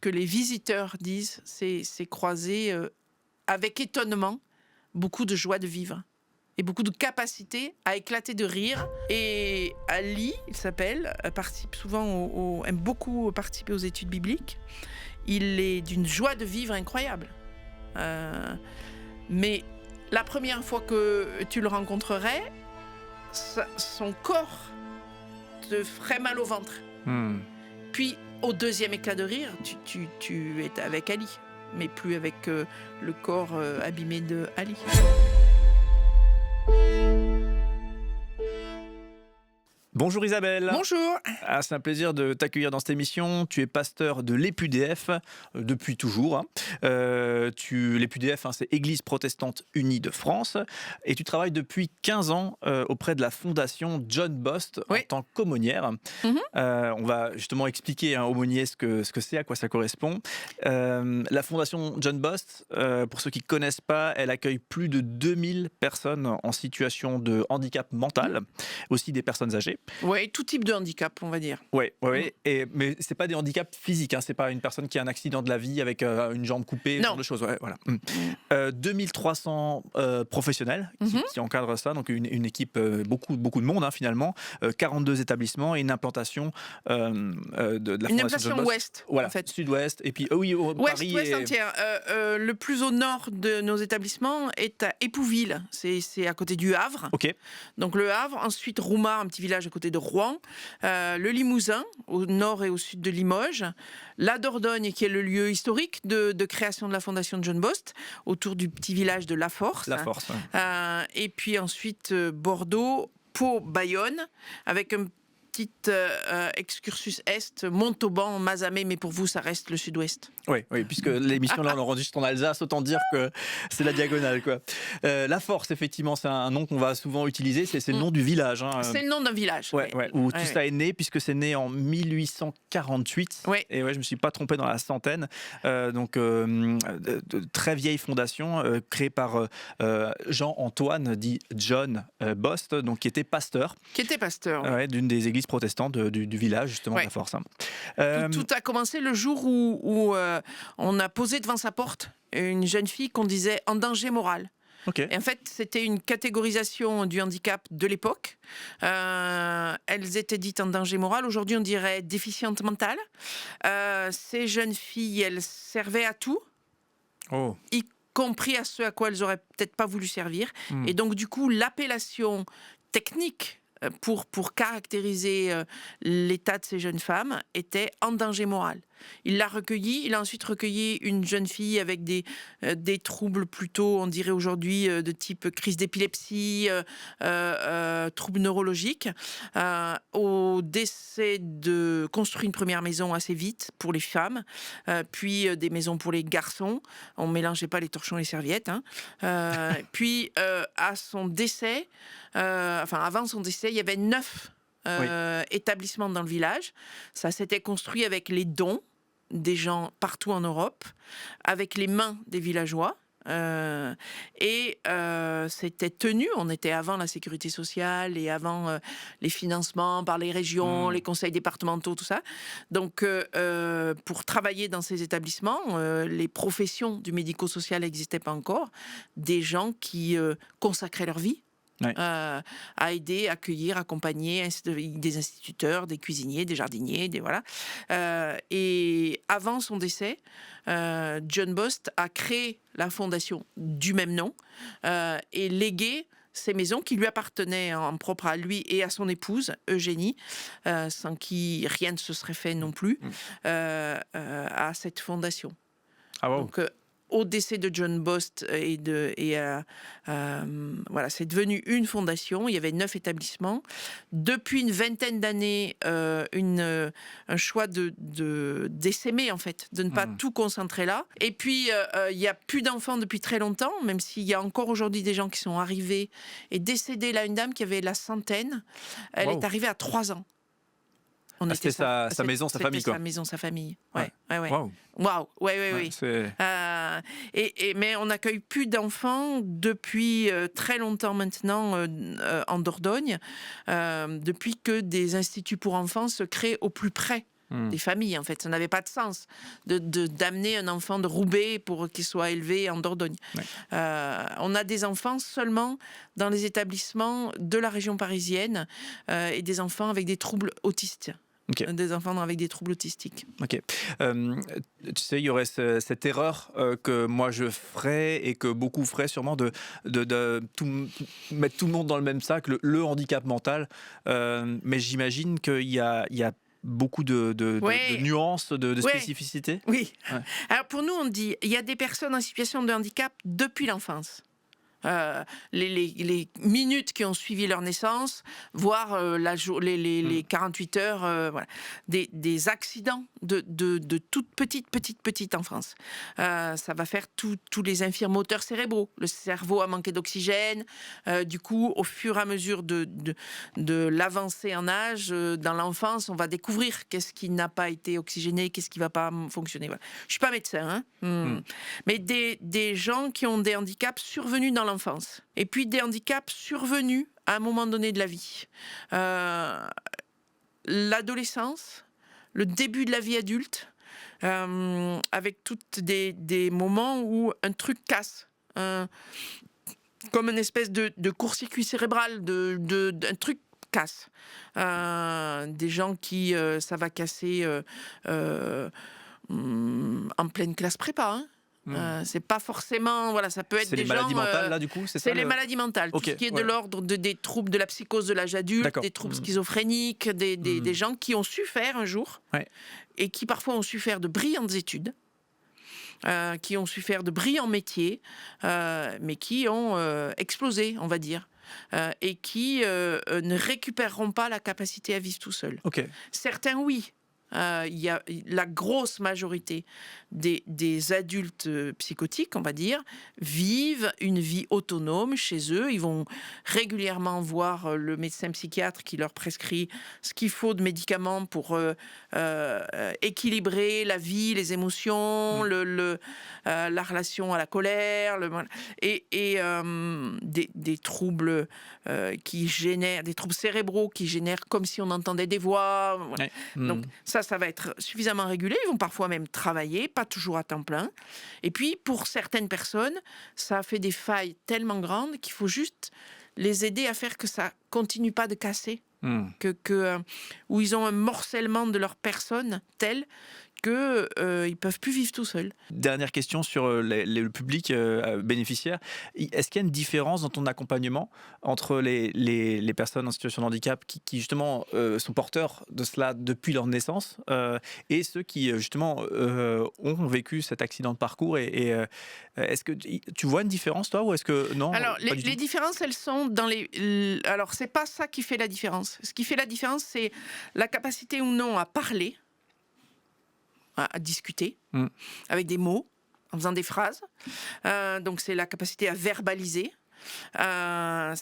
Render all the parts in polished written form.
que les visiteurs disent, c'est croiser avec étonnement beaucoup de joie de vivre et beaucoup de capacité à éclater de rire. Et Ali, il s'appelle, participe souvent aime beaucoup participer aux études bibliques. Il est d'une joie de vivre incroyable. Mais la première fois que tu le rencontrerais, son corps te ferait mal au ventre. Puis, au deuxième éclat de rire, tu es avec Ali, mais plus avec le corps abîmé de Ali. Bonjour Isabelle. Bonjour. C'est un plaisir de t'accueillir dans cette émission. Tu es pasteur de l'EPUDF depuis toujours. L'EPUDF, c'est Église protestante unie de France. Et tu travailles depuis 15 ans auprès de la fondation John Bost en tant qu'aumônière. On va justement expliquer aumônier ce que c'est, à quoi ça correspond. La fondation John Bost, pour ceux qui ne connaissent pas, elle accueille plus de 2000 personnes en situation de handicap mental, aussi des personnes âgées. Oui, tout type de handicap, on va dire. Oui. Mais c'est pas des handicaps physiques, c'est pas une personne qui a un accident de la vie avec une jambe coupée, ce genre de choses. Ouais, voilà. 2300 professionnels qui encadrent ça, donc une équipe, beaucoup de monde finalement, 42 établissements et une implantation de la implantation ouest, voilà, en fait. Sud-ouest, et puis Paris ouest entière. Le plus au nord de nos établissements est à Épouville, c'est à côté du Havre. Ok. Donc le Havre, ensuite Roumar, un petit village à côté de Rouen, le Limousin, au nord et au sud de Limoges, la Dordogne, qui est le lieu historique de création de la fondation de John Bost, autour du petit village de La Force. Et puis ensuite Bordeaux, Pau, Bayonne, avec un petit excursus est, Montauban, Mazamet, mais pour vous, ça reste le sud-ouest. Oui, puisque l'émission, là, on enregistre en Alsace, autant dire que c'est la diagonale, quoi. La Force, effectivement, c'est un nom qu'on va souvent utiliser, c'est le nom du village. C'est le nom d'un village. Où tout ça est né, puisque c'est né en 1848. Et je ne me suis pas trompé dans la centaine. De très vieille fondation, créée par Jean-Antoine, dit John Bost, donc qui était pasteur. D'une des églises protestantes du village, justement, de La Force. Tout a commencé le jour où on a posé devant sa porte une jeune fille qu'on disait en danger moral. Et en fait, c'était une catégorisation du handicap de l'époque. Elles étaient dites en danger moral. Aujourd'hui, on dirait déficiente mentale. Ces jeunes filles, elles servaient à tout, y compris à ce à quoi elles n'auraient peut-être pas voulu servir. Et donc, du coup, l'appellation technique pour caractériser l'état de ces jeunes femmes était en danger moral. Il l'a recueilli. Il a ensuite recueilli une jeune fille avec des troubles plutôt, on dirait aujourd'hui, de type crise d'épilepsie, troubles neurologiques. Au décès construit une première maison assez vite pour les femmes, puis des maisons pour les garçons. On ne mélangeait pas les torchons et les serviettes. Puis à son décès, avant son décès, il y avait 9 établissements dans le village. Ça s'était construit avec les dons des gens partout en Europe, avec les mains des villageois. C'était tenu, on était avant la sécurité sociale et avant les financements par les régions, les conseils départementaux, tout ça. Donc, pour travailler dans ces établissements, les professions du médico-social n'existaient pas encore. Des gens qui consacraient leur vie à aider, accueillir, accompagner des instituteurs, des cuisiniers, des jardiniers, et avant son décès, John Bost a créé la fondation du même nom et légué ces maisons qui lui appartenaient en propre à lui et à son épouse, Eugénie, sans qui rien ne se serait fait non plus, à cette fondation. Donc, au décès de John Bost c'est devenu une fondation. Il y avait 9 établissements. Depuis une vingtaine d'années, un choix d'essaimer, en fait, de ne pas tout concentrer là. Et puis, il n'y a plus d'enfants depuis très longtemps, même s'il y a encore aujourd'hui des gens qui sont arrivés et décédés. Là, une dame qui avait la centaine, elle est arrivée à 3 ans. C'était sa maison, sa famille, quoi. Sa maison, sa famille. Waouh. Oui. Mais on n'accueille plus d'enfants depuis très longtemps maintenant en Dordogne, depuis que des instituts pour enfants se créent au plus près des familles, en fait. Ça n'avait pas de sens d'amener un enfant de Roubaix pour qu'il soit élevé en Dordogne. Ouais. On a des enfants seulement dans les établissements de la région parisienne et des enfants avec des troubles autistes. Okay. Des enfants avec des troubles autistiques. Ok. Tu sais, il y aurait cette erreur que moi je ferais et que beaucoup feraient sûrement de mettre tout le monde dans le même sac, le handicap mental. Mais j'imagine qu'il y a beaucoup de nuances, de spécificités. Oui. Ouais. Alors pour nous, on dit il y a des personnes en situation de handicap depuis l'enfance. Les minutes qui ont suivi leur naissance, voire les 48 heures, voilà. Des accidents de toute petite enfance. Ça va faire tous les infirmes moteurs cérébraux. Le cerveau a manqué d'oxygène. Du coup, au fur et à mesure de l'avancée en âge, dans l'enfance, on va découvrir qu'est-ce qui n'a pas été oxygéné, qu'est-ce qui ne va pas fonctionner. Voilà. Je ne suis pas médecin, hein. Mais des gens qui ont des handicaps survenus dans l'enfance. Et puis des handicaps survenus à un moment donné de la vie. L'adolescence, le début de la vie adulte, avec toutes des moments où un truc casse. Comme une espèce de court-circuit cérébral, d'un truc casse. Des gens qui, ça va casser en pleine classe prépa, hein. C'est pas forcément, voilà, ça peut être des gens. C'est les maladies mentales là du coup, c'est les maladies mentales, okay, tout ce qui est de l'ordre des troubles de la psychose de l'âge adulte, des troubles schizophréniques, des gens qui ont su faire un jour et qui parfois ont su faire de brillantes études, qui ont su faire de brillants métiers, mais qui ont explosé, on va dire. Et qui ne récupéreront pas la capacité à vivre tout seul. Okay. Certains, oui. Il y a la grosse majorité des adultes psychotiques, on va dire, vivent une vie autonome chez eux. Ils vont régulièrement voir le médecin psychiatre qui leur prescrit ce qu'il faut de médicaments pour équilibrer la vie, les émotions, la relation à la colère, et des troubles qui génèrent, des troubles cérébraux qui génèrent comme si on entendait des voix. Voilà. Donc ça va être suffisamment régulé. Ils vont parfois même travailler, pas toujours à temps plein. Et puis, pour certaines personnes, ça fait des failles tellement grandes qu'il faut juste les aider à faire que ça continue pas de casser. Où ils ont un morcellement de leur personne tel qu'ils ne peuvent plus vivre tout seuls. Dernière question sur le public bénéficiaire. Est-ce qu'il y a une différence dans ton accompagnement entre les personnes en situation de handicap qui justement sont porteurs de cela depuis leur naissance et ceux qui justement ont vécu cet accident de parcours est-ce que tu vois une différence toi ou est-ce que non? Alors les différences, elles sont dans les... Alors c'est pas ça qui fait la différence. Ce qui fait la différence, c'est la capacité ou non à parler, à discuter avec des mots, en faisant des phrases. Donc c'est la capacité à verbaliser. Ça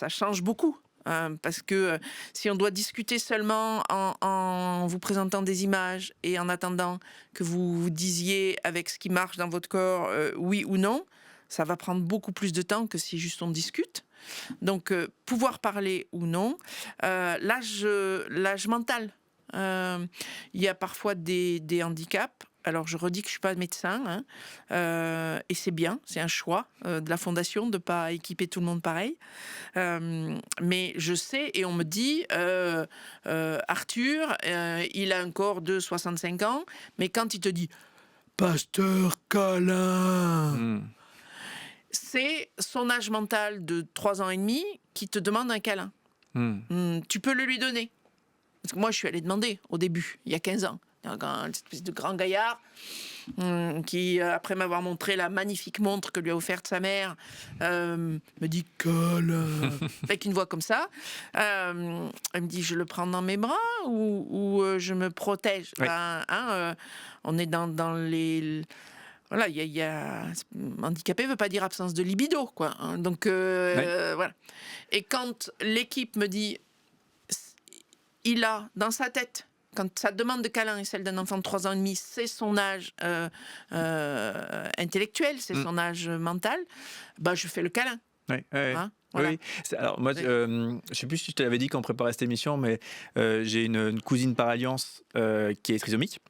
change beaucoup. Parce que si on doit discuter seulement en vous présentant des images et en attendant que vous disiez avec ce qui marche dans votre corps oui ou non, ça va prendre beaucoup plus de temps que si juste on discute. Donc pouvoir parler ou non, l'âge mental. Il y a parfois des handicaps. Alors, je redis que je ne suis pas médecin, hein, et c'est bien, c'est un choix de la Fondation de ne pas équiper tout le monde pareil. Mais je sais, et on me dit, Arthur, il a un corps de 65 ans, mais quand il te dit « Pasteur câlin », c'est son âge mental de 3 ans et demi qui te demande un câlin. Tu peux le lui donner. Parce que moi, je suis allée demander au début, il y a 15 ans. Une espèce de grand gaillard qui, après m'avoir montré la magnifique montre que lui a offerte sa mère, me dit « câlin » avec une voix comme ça. Elle me dit « je le prends dans mes bras ou je me protège ?» On est dans les... Voilà, handicapé ne veut pas dire absence de libido, quoi. Hein, donc, voilà. Et quand l'équipe me dit, il a dans sa tête, quand sa demande de câlin est celle d'un enfant de 3 ans et demi, c'est son âge intellectuel, c'est son âge mental, bah, je fais le câlin. Oui. Hein, Voilà. Oui, alors moi, je ne sais plus si je te l'avais dit quand on préparait cette émission, mais j'ai une cousine par alliance qui est trisomique,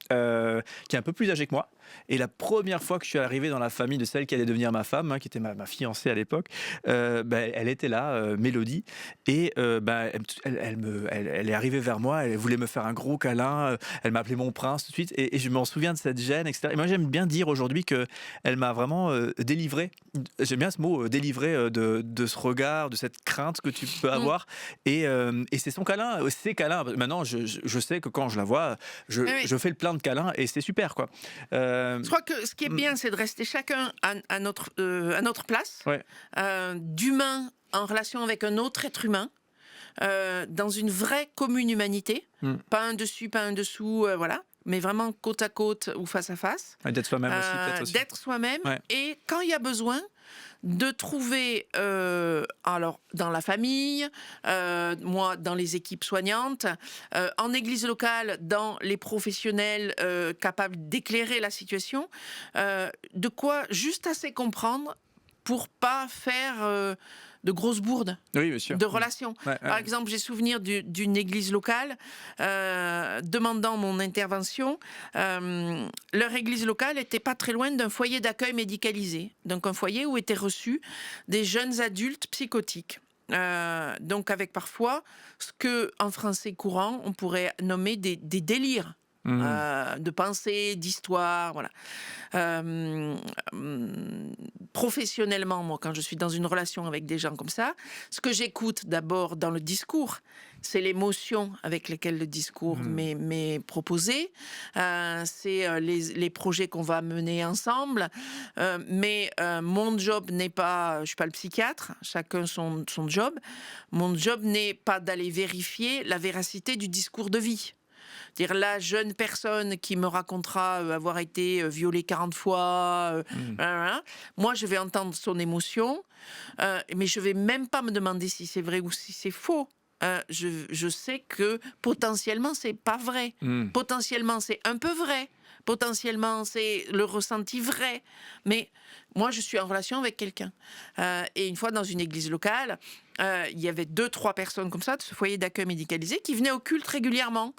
qui est un peu plus âgée que moi. Et la première fois que je suis arrivé dans la famille de celle qui allait devenir ma femme, qui était ma fiancée à l'époque, elle était là, Mélodie, et elle est arrivée vers moi, elle voulait me faire un gros câlin, elle m'a appelé mon prince tout de suite, et je m'en souviens de cette gêne, etc. Et moi j'aime bien dire aujourd'hui qu'elle m'a vraiment délivré, j'aime bien ce mot, délivré de ce regard, de cette crainte que tu peux avoir, et c'est son câlin, ses câlins. Maintenant je sais que quand je la vois, je fais le plein de câlins, et c'est super, quoi. Je crois que ce qui est bien, c'est de rester chacun à notre place, d'humain en relation avec un autre être humain, dans une vraie commune humanité, pas un dessus, pas un dessous, voilà, mais vraiment côte à côte ou face à face. D'être soi-même aussi, peut-être aussi. D'être soi-même, et quand il y a besoin, de trouver, alors dans la famille, moi dans les équipes soignantes, en église locale, dans les professionnels capables d'éclairer la situation, de quoi juste assez comprendre pour pas faire de grosses bourdes, oui, bien sûr, de relations. Par exemple, j'ai souvenir d'une église locale demandant mon intervention. Leur église locale n'était pas très loin d'un foyer d'accueil médicalisé, donc un foyer où étaient reçus des jeunes adultes psychotiques. Donc avec parfois ce que en français courant on pourrait nommer des délires. De pensée, d'histoire, voilà. Professionnellement, moi, quand je suis dans une relation avec des gens comme ça, ce que j'écoute d'abord dans le discours, c'est l'émotion avec laquelle le discours m'est proposé, c'est les projets qu'on va mener ensemble, mais mon job n'est pas, je suis pas le psychiatre, chacun son job, mon job n'est pas d'aller vérifier la véracité du discours de vie. Dire la jeune personne qui me racontera avoir été violée 40 fois, moi je vais entendre son émotion, mais je vais même pas me demander si c'est vrai ou si c'est faux. Je sais que potentiellement c'est pas vrai, potentiellement c'est un peu vrai, potentiellement c'est le ressenti vrai, mais moi je suis en relation avec quelqu'un. Et une fois dans une église locale, il y avait 2-3 personnes comme ça de ce foyer d'accueil médicalisé qui venaient au culte régulièrement,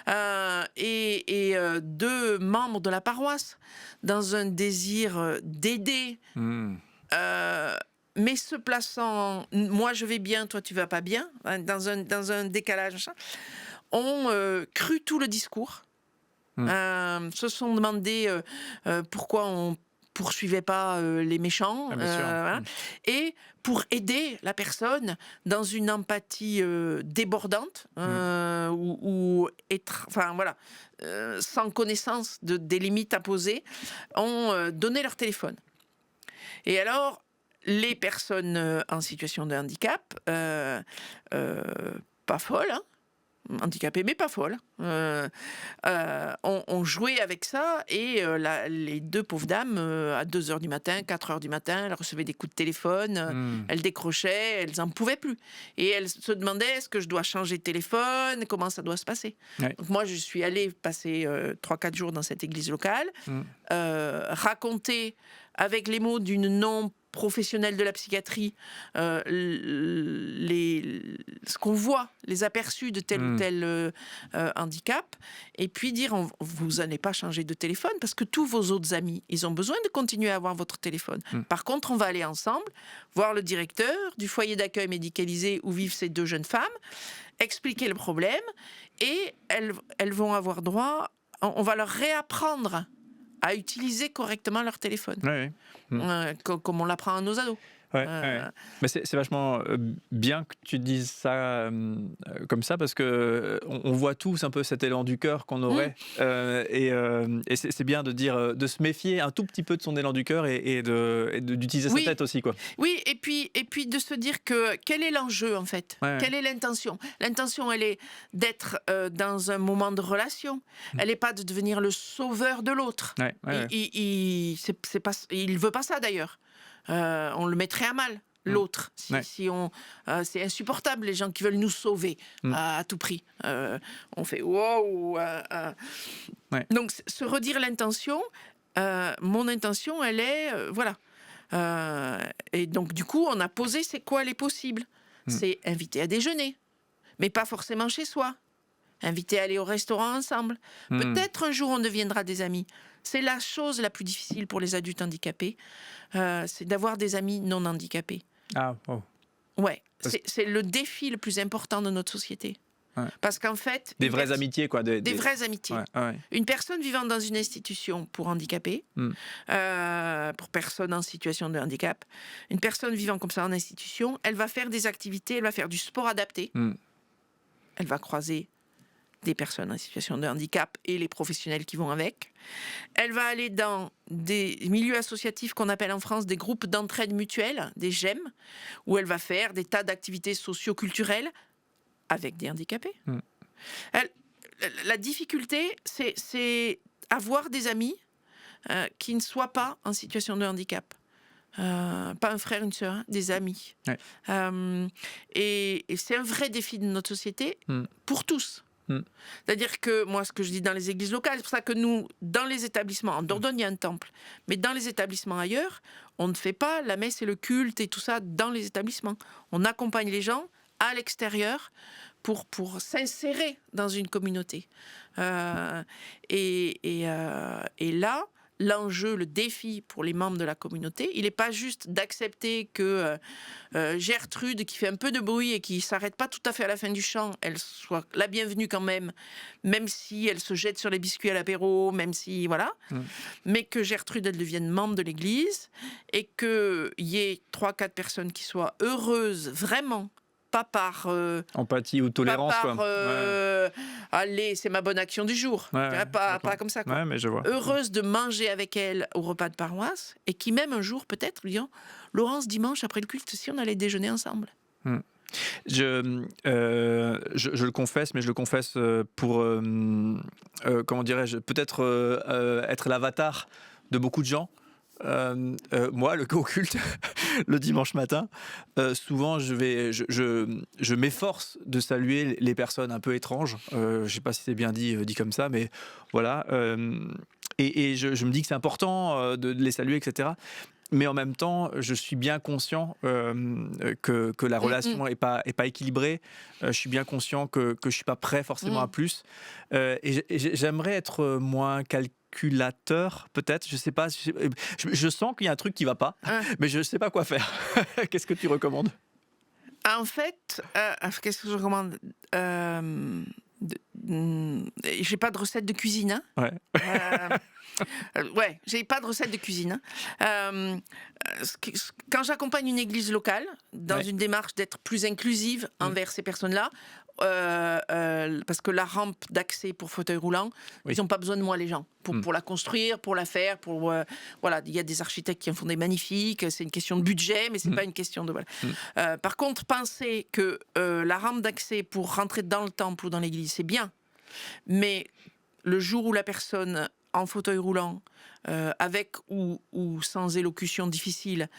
et 2 membres de la paroisse dans un désir d'aider, mais se plaçant, moi je vais bien, toi tu vas pas bien, dans un décalage, ont cru tout le discours, se sont demandé pourquoi on poursuivait pas les méchants, voilà. Et pour aider la personne dans une empathie débordante, ou être, enfin voilà, sans connaissance des limites à poser, ont donné leur téléphone. Et alors, les personnes en situation de handicap, pas folles, handicapées mais pas folles, ont joué avec ça, et les 2 pauvres dames, à 2h du matin, 4h du matin, elles recevaient des coups de téléphone, elles décrochaient, elles n'en pouvaient plus. Et elles se demandaient, est-ce que je dois changer de téléphone, comment ça doit se passer. Donc moi, je suis allée passer 3-4 jours dans cette église locale, raconter avec les mots d'une non-professionnelle de la psychiatrie ce qu'on voit, les aperçus de tel ou tel handicap, et puis dire, vous n'allez pas changer de téléphone parce que tous vos autres amis, ils ont besoin de continuer à avoir votre téléphone. Par contre, on va aller ensemble voir le directeur du foyer d'accueil médicalisé où vivent ces 2 jeunes femmes, expliquer le problème, et elles vont avoir droit, on va leur réapprendre à utiliser correctement leur téléphone, comme on l'apprend à nos ados. Mais c'est vachement bien que tu dises ça comme ça, parce que on voit tous un peu cet élan du cœur qu'on aurait, et c'est bien de dire, de se méfier un tout petit peu de son élan du cœur, et d'utiliser sa tête aussi, quoi. Oui, et puis de se dire que quel est l'enjeu en fait, quelle est l'intention. L'intention, elle est d'être dans un moment de relation. Elle n'est pas de devenir le sauveur de l'autre. Il veut pas ça d'ailleurs. On le mettrait à mal, l'autre. Si c'est insupportable, les gens qui veulent nous sauver à tout prix. On fait wow. Donc, se redire l'intention, mon intention, elle est, voilà. Et donc, du coup, on a posé c'est quoi les possibles. C'est inviter à déjeuner, mais pas forcément chez soi. Inviter à aller au restaurant ensemble. Peut-être un jour, on deviendra des amis. C'est la chose la plus difficile pour les adultes handicapés, c'est d'avoir des amis non handicapés. Ah, oh. Ouais, c'est le défi le plus important de notre société. Ouais. Parce qu'en fait... Des vraies amitiés, quoi. Des vraies amitiés. Ouais. Une personne vivant dans une institution pour handicapés, pour personnes en situation de handicap, une personne vivant comme ça en institution, elle va faire des activités, elle va faire du sport adapté. Elle va croiser des personnes en situation de handicap et les professionnels qui vont avec. Elle va aller dans des milieux associatifs qu'on appelle en France des groupes d'entraide mutuelle, des GEM, où elle va faire des tas d'activités socio-culturelles avec des handicapés. La difficulté, c'est avoir des amis qui ne soient pas en situation de handicap. Pas un frère, une sœur, des amis. Ouais. Et c'est un vrai défi de notre société pour tous. C'est-à-dire que, moi, ce que je dis dans les églises locales, c'est pour ça que nous, dans les établissements, en Dordogne, il y a un temple, mais dans les établissements ailleurs, on ne fait pas la messe et le culte et tout ça dans les établissements. On accompagne les gens à l'extérieur pour s'insérer dans une communauté. Et là, l'enjeu, le défi pour les membres de la communauté, il n'est pas juste d'accepter que Gertrude, qui fait un peu de bruit et qui ne s'arrête pas tout à fait à la fin du chant, elle soit la bienvenue quand même si elle se jette sur les biscuits à l'apéro, même si, voilà. Mais que Gertrude, elle devienne membre de l'Église et qu'il y ait 3-4 personnes qui soient heureuses, vraiment, pas par empathie ou tolérance, pas par allez, c'est ma bonne action du jour, pas comme ça, quoi. Mais je vois. Heureuse de manger avec elle au repas de paroisse et qui même un jour peut-être lui disant Laurence, dimanche après le culte, si on allait déjeuner ensemble. Je le confesse, mais je le confesse pour comment dirais-je, peut-être être l'avatar de beaucoup de gens. Moi, au culte, le dimanche matin, souvent je m'efforce de saluer les personnes un peu étranges. Je ne sais pas si c'est bien dit comme ça, mais voilà. Et je me dis que c'est important de les saluer, etc. Mais en même temps, je suis bien conscient que la relation n'est pas équilibrée. Je suis bien conscient que je ne suis pas prêt forcément à plus. Et j'aimerais être moins calculateur, peut-être. Je ne sais pas. Je sens qu'il y a un truc qui ne va pas, mais je ne sais pas quoi faire. Qu'est-ce que tu recommandes ? En fait, qu'est-ce que je recommande ? J'ai pas de recette de cuisine. Hein. J'ai pas de recette de cuisine. Quand j'accompagne une église locale dans une démarche d'être plus inclusive envers ces personnes-là, parce que la rampe d'accès pour fauteuil roulant, ils n'ont pas besoin de moi, les gens, pour la construire, pour la faire, voilà, il y a des architectes qui en font des magnifiques, c'est une question de budget, mais c'est pas une question de par contre, penser que la rampe d'accès pour rentrer dans le temple ou dans l'église, c'est bien, mais le jour où la personne en fauteuil roulant, avec ou sans élocution difficile,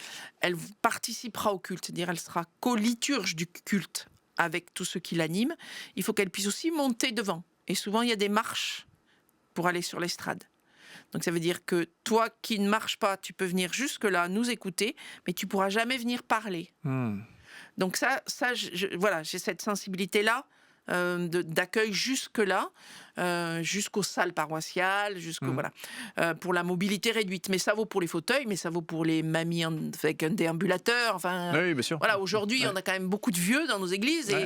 elle participera au culte, c'est-à-dire elle sera co-liturge du culte avec tout ce qui l'anime, il faut qu'elle puisse aussi monter devant. Et souvent, il y a des marches pour aller sur l'estrade. Donc ça veut dire que toi qui ne marches pas, tu peux venir jusque-là, nous écouter, mais tu ne pourras jamais venir parler. Donc voilà, j'ai cette sensibilité-là, d'accueil jusque-là, jusqu'aux salles paroissiales, pour la mobilité réduite. Mais ça vaut pour les fauteuils, mais ça vaut pour les mamies avec un déambulateur. Enfin, oui, bien sûr. Voilà, aujourd'hui, on a quand même beaucoup de vieux dans nos églises. Et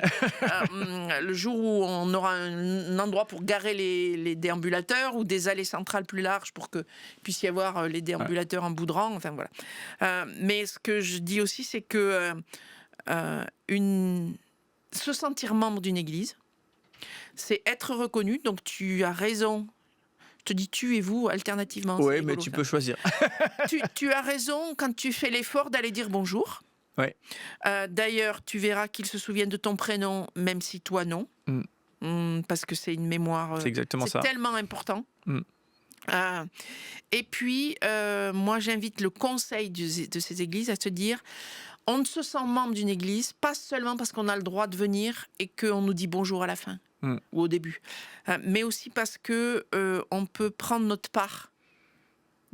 le jour où on aura un endroit pour garer les déambulateurs ou des allées centrales plus larges pour qu'il puisse y avoir les déambulateurs en bout de rang. Enfin, voilà. Mais ce que je dis aussi, c'est que se sentir membre d'une église, c'est être reconnu. Donc tu as raison. Je te dis tu et vous alternativement. Oui, mais tu peux choisir. tu as raison quand tu fais l'effort d'aller dire bonjour. Ouais. D'ailleurs, tu verras qu'ils se souviennent de ton prénom, même si toi non. Parce que c'est une mémoire. C'est exactement ça. C'est tellement important. Et puis, moi, j'invite le conseil de ces églises à se dire on ne se sent membre d'une église pas seulement parce qu'on a le droit de venir et qu'on nous dit bonjour à la fin ou au début, mais aussi parce que on peut prendre notre part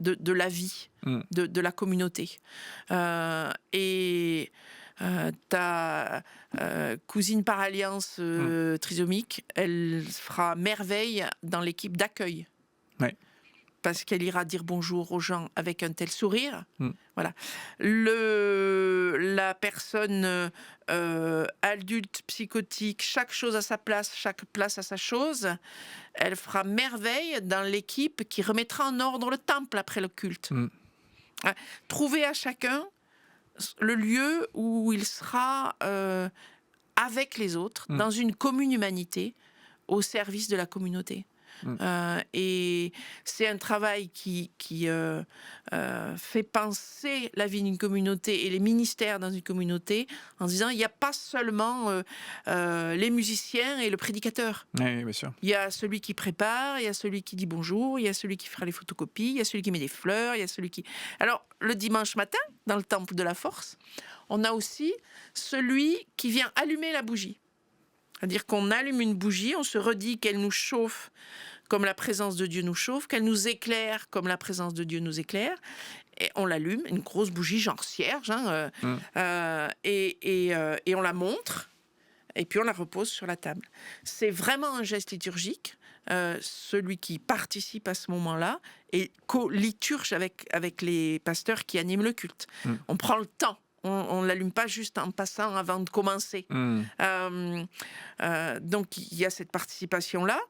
de la vie, de la communauté. Ta cousine par alliance trisomique, elle fera merveille dans l'équipe d'accueil. Ouais. Parce qu'elle ira dire bonjour aux gens avec un tel sourire. Voilà. La personne adulte, psychotique, chaque chose à sa place, chaque place à sa chose, elle fera merveille dans l'équipe qui remettra en ordre le temple après le culte. Trouver à chacun le lieu où il sera avec les autres, dans une commune humanité, au service de la communauté. Et c'est un travail qui fait penser la vie d'une communauté et les ministères dans une communauté en se disant il n'y a pas seulement les musiciens et le prédicateur. Oui, bien sûr. Il y a celui qui prépare, il y a celui qui dit bonjour, il y a celui qui fera les photocopies, il y a celui qui met des fleurs, il y a celui qui... Alors, le dimanche matin, dans le temple de la force, on a aussi celui qui vient allumer la bougie. C'est-à-dire qu'on allume une bougie, on se redit qu'elle nous chauffe comme la présence de Dieu nous chauffe, qu'elle nous éclaire comme la présence de Dieu nous éclaire. Et on l'allume, une grosse bougie, genre cierge, et on la montre, et puis on la repose sur la table. C'est vraiment un geste liturgique. Celui qui participe à ce moment-là et co-liturge avec les pasteurs qui animent le culte. On prend le temps. On ne l'allume pas juste en passant avant de commencer. Donc, il y a cette participation-là.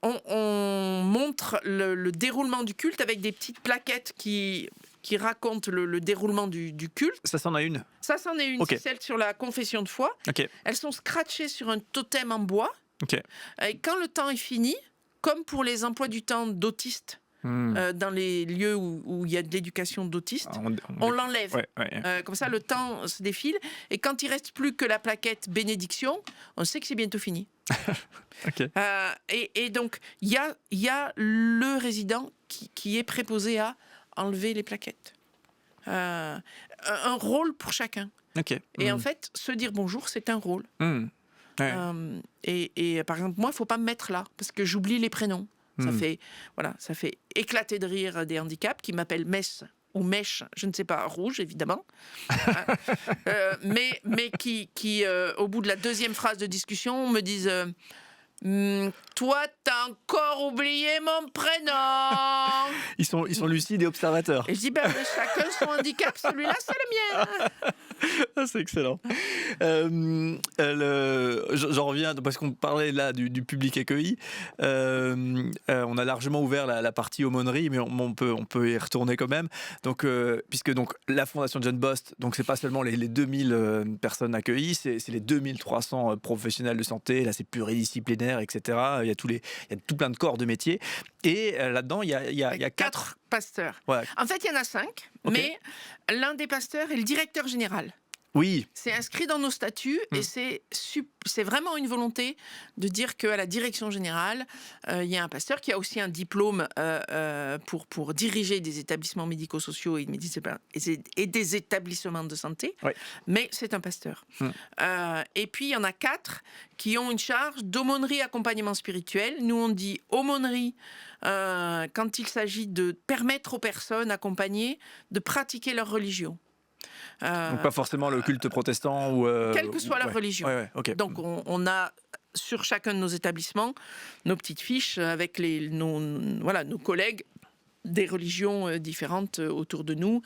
On montre le déroulement du culte avec des petites plaquettes qui racontent le déroulement du culte. Ça, c'en a une? Ça, c'en est une. Okay. C'est celle sur la confession de foi. Okay. Elles sont scratchées sur un totem en bois. Okay. Et quand le temps est fini, comme pour les emplois du temps d'autistes, dans les lieux où il y a de l'éducation d'autistes, on l'enlève. Comme ça, le temps se défile. Et quand il ne reste plus que la plaquette bénédiction, on sait que c'est bientôt fini. Okay. Et donc, il y a le résident qui est préposé à enlever les plaquettes. Un rôle pour chacun. Okay. Et en fait, se dire bonjour, c'est un rôle. Et par exemple, moi, il ne faut pas me mettre là, parce que j'oublie les prénoms. Ça fait éclater de rire des handicaps qui m'appellent Mess ou Mèche, je ne sais pas, rouge évidemment, mais qui au bout de la deuxième phrase de discussion me disent toi, t'as encore oublié mon prénom. Ils sont lucides et observateurs. Et je dis, chacun son handicap, celui-là, c'est le mien. C'est excellent. J'en reviens, parce qu'on parlait là du public accueilli. On a largement ouvert la partie aumônerie, mais on peut y retourner quand même. Donc, puisque la Fondation John Bost, donc c'est pas seulement les 2000 personnes accueillies, c'est les 2300 professionnels de santé, là c'est pluridisciplinaire, etc. Il y a tout plein de corps de métiers. Et là-dedans, il y a 4 pasteurs. Ouais. En fait, il y en a 5, mais l'un des pasteurs est le directeur général. Oui. C'est inscrit dans nos statuts et c'est vraiment une volonté de dire qu'à la direction générale, il y a un pasteur qui a aussi un diplôme pour diriger des établissements médico-sociaux et des établissements de santé, mais c'est un pasteur. Et puis, il y en a 4 qui ont une charge d'aumônerie accompagnement spirituel. Nous, on dit aumônerie quand il s'agit de permettre aux personnes accompagnées de pratiquer leur religion. Donc pas forcément le culte protestant ou quelle que soit leur religion. Okay. Donc on a sur chacun de nos établissements nos petites fiches avec nos collègues des religions différentes autour de nous,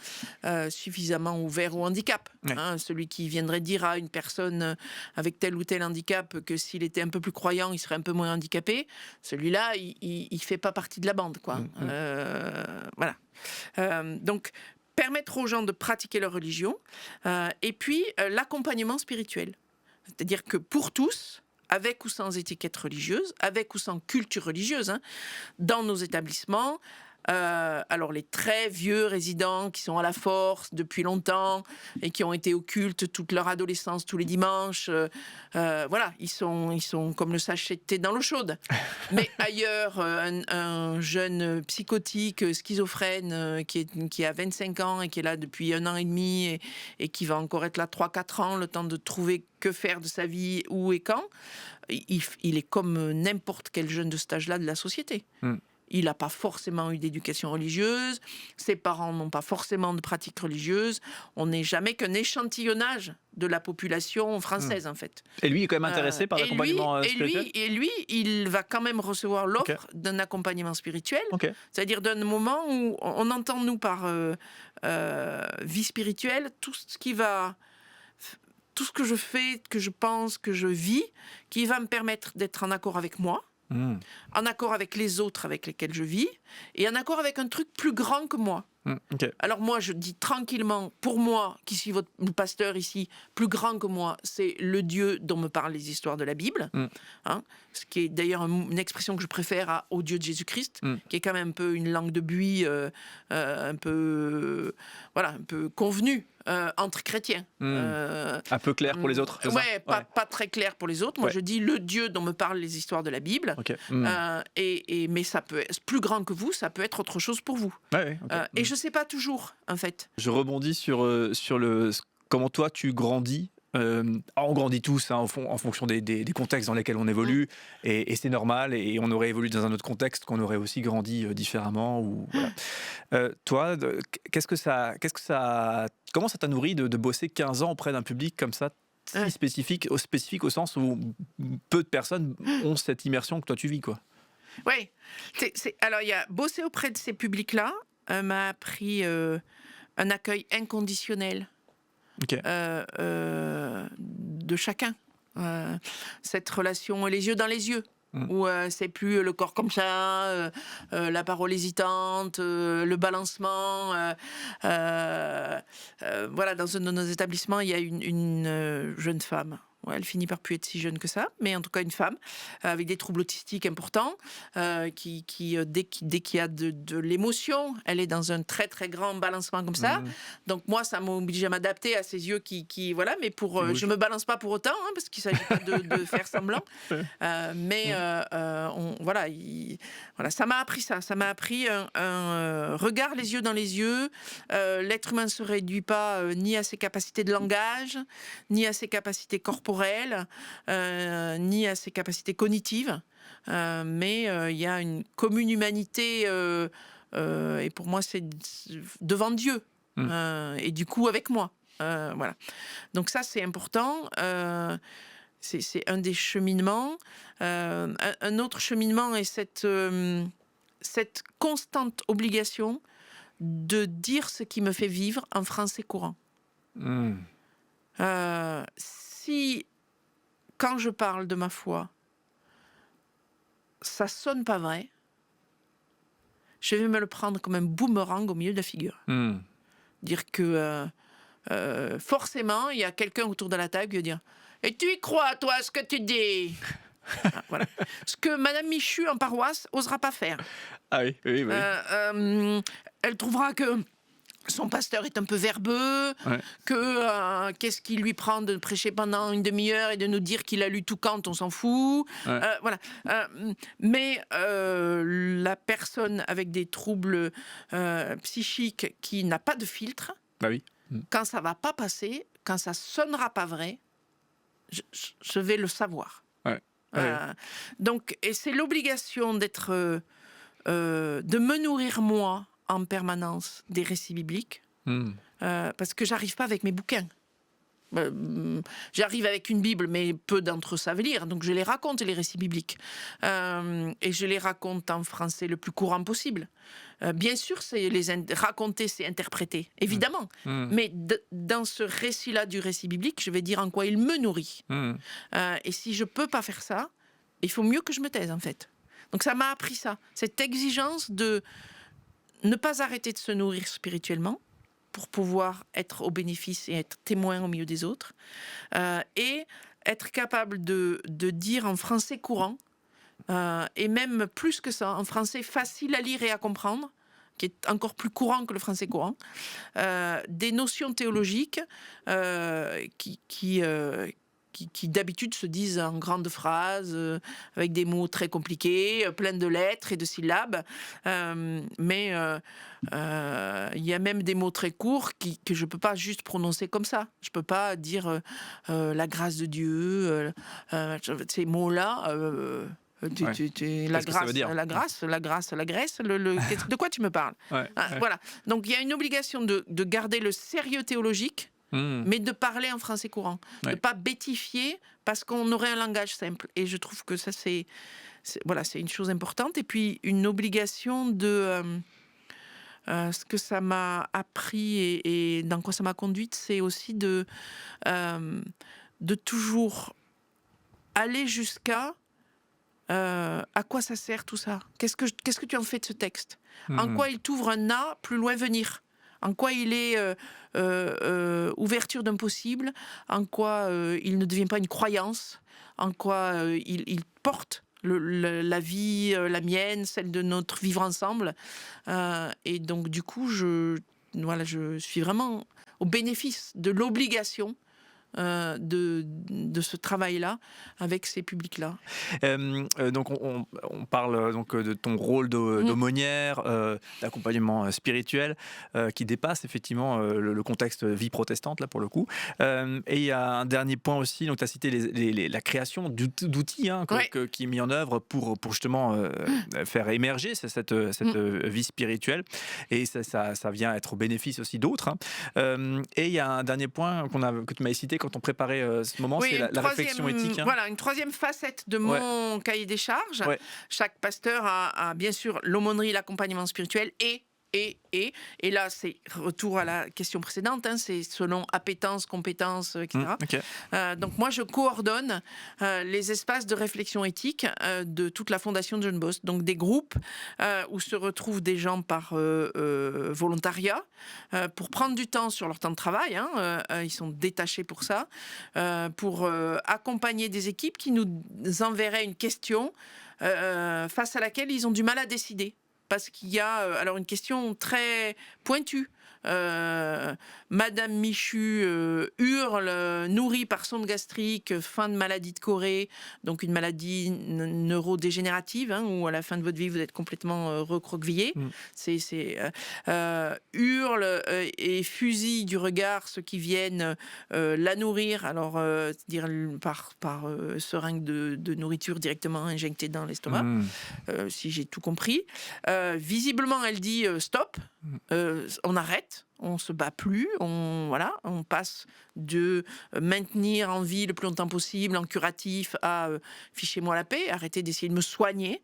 suffisamment ouverts au handicap. Celui qui viendrait dire à une personne avec tel ou tel handicap que s'il était un peu plus croyant, il serait un peu moins handicapé. Celui-là, il fait pas partie de la bande, quoi. Voilà. Donc permettre aux gens de pratiquer leur religion, et puis l'accompagnement spirituel. C'est-à-dire que pour tous, avec ou sans étiquette religieuse, avec ou sans culture religieuse, dans nos établissements, alors les très vieux résidents qui sont à la force depuis longtemps et qui ont été au culte toute leur adolescence tous les dimanches, voilà, ils sont comme le sachet de thé dans l'eau chaude. Mais ailleurs, un jeune psychotique, schizophrène, qui a 25 ans et qui est là depuis 1 an et demi et qui va encore être là 3-4 ans, le temps de trouver que faire de sa vie, où et quand, il est comme n'importe quel jeune de cet âge-là de la société. Il n'a pas forcément eu d'éducation religieuse, ses parents n'ont pas forcément de pratique religieuse. On n'est jamais qu'un échantillonnage de la population française, en fait. Et lui, il est quand même intéressé par l'accompagnement spirituel. Et lui, il va quand même recevoir l'offre d'un accompagnement spirituel. C'est-à-dire d'un moment où on entend, nous, par vie spirituelle, tout ce que je fais, que je pense, que je vis, qui va me permettre d'être en accord avec moi, en accord avec les autres avec lesquels je vis, et en accord avec un truc plus grand que moi. Alors moi, je dis tranquillement, pour moi, qui suis le pasteur ici, plus grand que moi, c'est le Dieu dont me parlent les histoires de la Bible, ce qui est d'ailleurs une expression que je préfère au Dieu de Jésus-Christ, qui est quand même un peu une langue de buis, un peu convenue entre chrétiens. Un peu clair pour les autres, c'est ça pas très clair pour les autres. Moi, je dis le Dieu dont me parlent les histoires de la Bible, mais ça peut être plus grand que vous, ça peut être autre chose pour vous. Et je ne sais pas toujours, en fait. Je rebondis sur comment toi tu grandis. On grandit tous en fonction des contextes dans lesquels on évolue, et c'est normal, et on aurait évolué dans un autre contexte qu'on aurait aussi grandi différemment. Toi, comment ça t'a nourri de bosser 15 ans auprès d'un public comme ça, si spécifique au sens où peu de personnes ont cette immersion que toi tu vis, quoi. Oui. Alors, il y a bosser auprès de ces publics-là m'a appris un accueil inconditionnel de chacun. Cette relation les yeux dans les yeux, où c'est plus le corps comme ça, la parole hésitante, le balancement. Voilà, dans un de nos établissements, il y a une jeune femme. Elle finit par plus être si jeune que ça, mais en tout cas une femme avec des troubles autistiques importants, qui dès qu'il y a de l'émotion, elle est dans un très très grand balancement comme ça. Donc moi, ça m'oblige à m'adapter à ses yeux qui voilà, mais je me balance pas pour autant, parce qu'il s'agit pas de faire semblant. Voilà, ça m'a appris ça. Ça m'a appris un regard les yeux dans les yeux. L'être humain se réduit pas ni à ses capacités de langage, ni à ses capacités corporelles, ni à ses capacités cognitives, mais il y a une commune humanité, et pour moi c'est devant Dieu, et du coup avec moi. Voilà. Donc ça c'est important, c'est un des cheminements. Un autre cheminement est cette constante obligation de dire ce qui me fait vivre en français courant. Si, quand je parle de ma foi, ça sonne pas vrai, je vais me le prendre comme un boomerang au milieu de la figure. Dire que forcément, il y a quelqu'un autour de la table qui va dire « Et tu y crois, toi, ce que tu dis ?» Voilà. Ce que Madame Michu en paroisse osera pas faire. Ah oui. Elle trouvera que son pasteur est un peu verbeux, que qu'est-ce qui lui prend de prêcher pendant une demi-heure et de nous dire qu'il a lu tout Kant, on s'en fout. Voilà. Mais la personne avec des troubles psychiques qui n'a pas de filtre, quand ça va pas passer, quand ça sonnera pas vrai, je vais le savoir. Donc, et c'est l'obligation d'être, de me nourrir moi en permanence des récits bibliques, parce que j'arrive pas avec mes bouquins. J'arrive avec une Bible, mais peu d'entre eux savent lire, donc je les raconte, les récits bibliques, et je les raconte en français le plus courant possible. Bien sûr, raconter, c'est interpréter, évidemment, mais dans ce récit-là du récit biblique, je vais dire en quoi il me nourrit. Et si je peux pas faire ça, il faut mieux que je me taise, en fait. Donc ça m'a appris ça, cette exigence de ne pas arrêter de se nourrir spirituellement pour pouvoir être au bénéfice et être témoin au milieu des autres, et être capable de dire en français courant, et même plus que ça, en français facile à lire et à comprendre, qui est encore plus courant que le français courant, des notions théologiques qui d'habitude se disent en grandes phrases, avec des mots très compliqués, plein de lettres et de syllabes. Mais il y a même des mots très courts que je ne peux pas juste prononcer comme ça. Je ne peux pas dire la grâce de Dieu. Ces mots-là, La grâce, la graisse, de quoi tu me parles? Voilà. Donc il y a une obligation de garder le sérieux théologique, mais de parler en français courant, de ne pas bêtifier parce qu'on aurait un langage simple. Et je trouve que ça, c'est une chose importante. Et puis une obligation de... ce que ça m'a appris et dans quoi ça m'a conduite, c'est aussi de toujours aller jusqu'à à quoi ça sert tout ça. Qu'est-ce que tu en fais de ce texte? En quoi il t'ouvre un A, plus loin venir? En quoi il est ouverture d'un possible? En quoi il ne devient pas une croyance? En quoi il porte la vie, la mienne, celle de notre vivre ensemble? Et donc du coup, je suis vraiment au bénéfice de l'obligation de ce travail-là avec ces publics-là. Donc on parle donc de ton rôle d'aumônière, d'accompagnement spirituel qui dépasse effectivement le contexte vie protestante là pour le coup. Et il y a un dernier point aussi, donc tu as cité la création d'outils qui est mis en œuvre pour justement faire émerger cette vie spirituelle, et ça vient être au bénéfice aussi d'autres. Et il y a un dernier point que tu m'as cité quand on préparait ce moment, c'est la réflexion éthique. Voilà, une troisième facette de mon cahier des charges. Chaque pasteur a bien sûr l'aumônerie, l'accompagnement spirituel et là, c'est retour à la question précédente, c'est selon appétence, compétence, etc. Donc moi, je coordonne les espaces de réflexion éthique de toute la fondation de John Bost. Donc des groupes où se retrouvent des gens par volontariat pour prendre du temps sur leur temps de travail. Ils sont détachés pour ça, pour accompagner des équipes qui nous enverraient une question face à laquelle ils ont du mal à décider. Parce qu'il y a alors une question très pointue. Madame Michu hurle, nourrie par sonde gastrique, fin de maladie de Corée, donc une maladie neurodégénérative, où à la fin de votre vie vous êtes complètement recroquevillé. Hurle et fusille du regard ceux qui viennent la nourrir, alors dire par seringue de nourriture directement injectée dans l'estomac, si j'ai tout compris. Visiblement, elle dit stop, on arrête. On se bat plus, on passe de maintenir en vie le plus longtemps possible, en curatif, à fichez-moi la paix, arrêtez d'essayer de me soigner.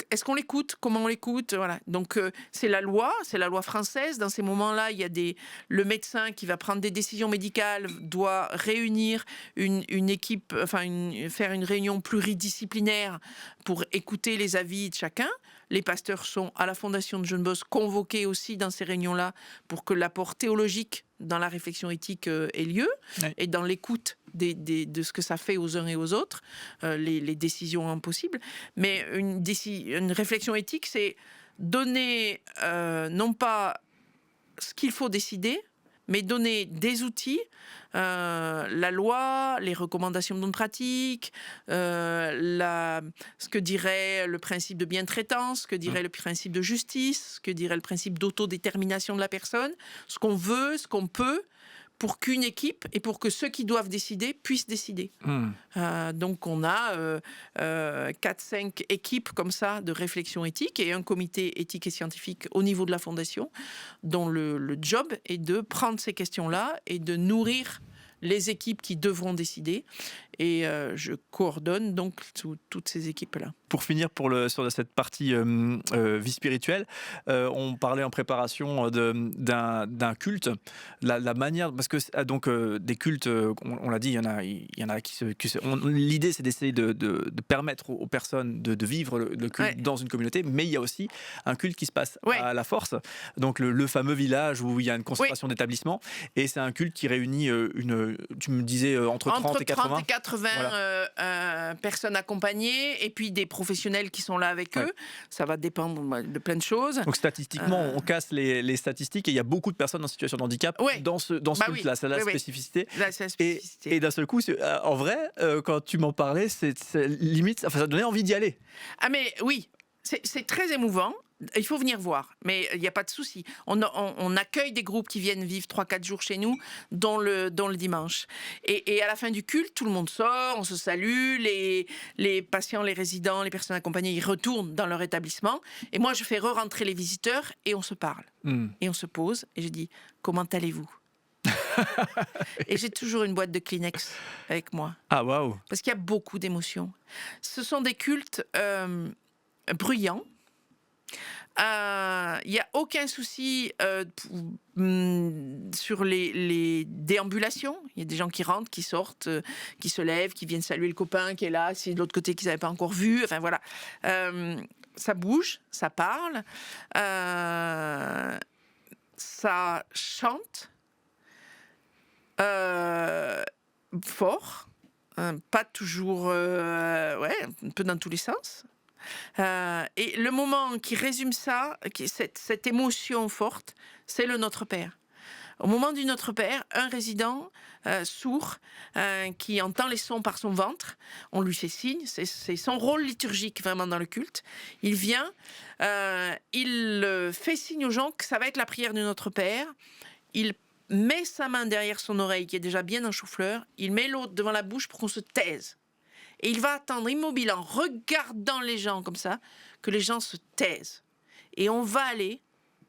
Est-ce qu'on l'écoute? Comment on l'écoute? Voilà. Donc c'est la loi française. Dans ces moments-là, il y a le médecin qui va prendre des décisions médicales, doit réunir une équipe, faire une réunion pluridisciplinaire pour écouter les avis de chacun. Les pasteurs sont à la fondation de John Bost convoqués aussi dans ces réunions-là pour que l'apport théologique dans la réflexion éthique ait lieu, et dans l'écoute de ce que ça fait aux uns et aux autres, les décisions impossibles. Mais une réflexion éthique, c'est donner non pas ce qu'il faut décider, mais donner des outils, la loi, les recommandations de bonne pratique, ce que dirait le principe de bientraitance, ce que dirait le principe de justice, ce que dirait le principe d'autodétermination de la personne, ce qu'on veut, ce qu'on peut, pour qu'une équipe et pour que ceux qui doivent décider puissent décider. Donc on a 4-5 équipes comme ça de réflexion éthique et un comité éthique et scientifique au niveau de la fondation dont le job est de prendre ces questions-là et de nourrir les équipes qui devront décider. Et je coordonne donc toutes ces équipes-là. Pour finir sur cette partie vie spirituelle, on parlait en préparation d'un culte, la manière, parce que donc des cultes, on l'a dit, il y en a l'idée c'est d'essayer de permettre aux personnes de vivre le culte dans une communauté, mais il y a aussi un culte qui se passe à la force, donc le fameux village où il y a une concentration d'établissements, et c'est un culte qui réunit tu me disais entre 30 et 80 personnes accompagnées, et puis des professionnels qui sont là avec eux. Ça va dépendre de plein de choses. Donc statistiquement, on casse les statistiques, et il y a beaucoup de personnes en situation de handicap dans ce culte-là. C'est la spécificité. Et d'un seul coup, en vrai, quand tu m'en parlais, c'est limite, ça donnait envie d'y aller. Ah mais oui, c'est très émouvant. Il faut venir voir, mais il n'y a pas de souci. On accueille des groupes qui viennent vivre 3-4 jours chez nous, dont le dimanche. Et à la fin du culte, tout le monde sort, on se salue, les patients, les résidents, les personnes accompagnées, ils retournent dans leur établissement. Et moi, je fais re-rentrer les visiteurs et on se parle. Et on se pose et je dis « Comment allez-vous ?» Et j'ai toujours une boîte de Kleenex avec moi. Ah, waouh! Parce qu'il y a beaucoup d'émotions. Ce sont des cultes bruyants. Il n'y a aucun souci sur les déambulations. Il y a des gens qui rentrent, qui sortent, qui se lèvent, qui viennent saluer le copain qui est là, si de l'autre côté qu'ils n'avaient pas encore vu. Enfin voilà, ça bouge, ça parle, ça chante fort, pas toujours, un peu dans tous les sens. Et le moment qui résume ça, cette émotion forte, c'est le Notre Père. Au moment du Notre Père, un résident sourd qui entend les sons par son ventre, on lui fait signe, c'est son rôle liturgique vraiment dans le culte. Il vient, il fait signe aux gens que ça va être la prière du Notre Père. Il met sa main derrière son oreille qui est déjà bien en chou-fleur, il met l'autre devant la bouche pour qu'on se taise. Et il va attendre immobile en regardant les gens comme ça, que les gens se taisent. Et on va aller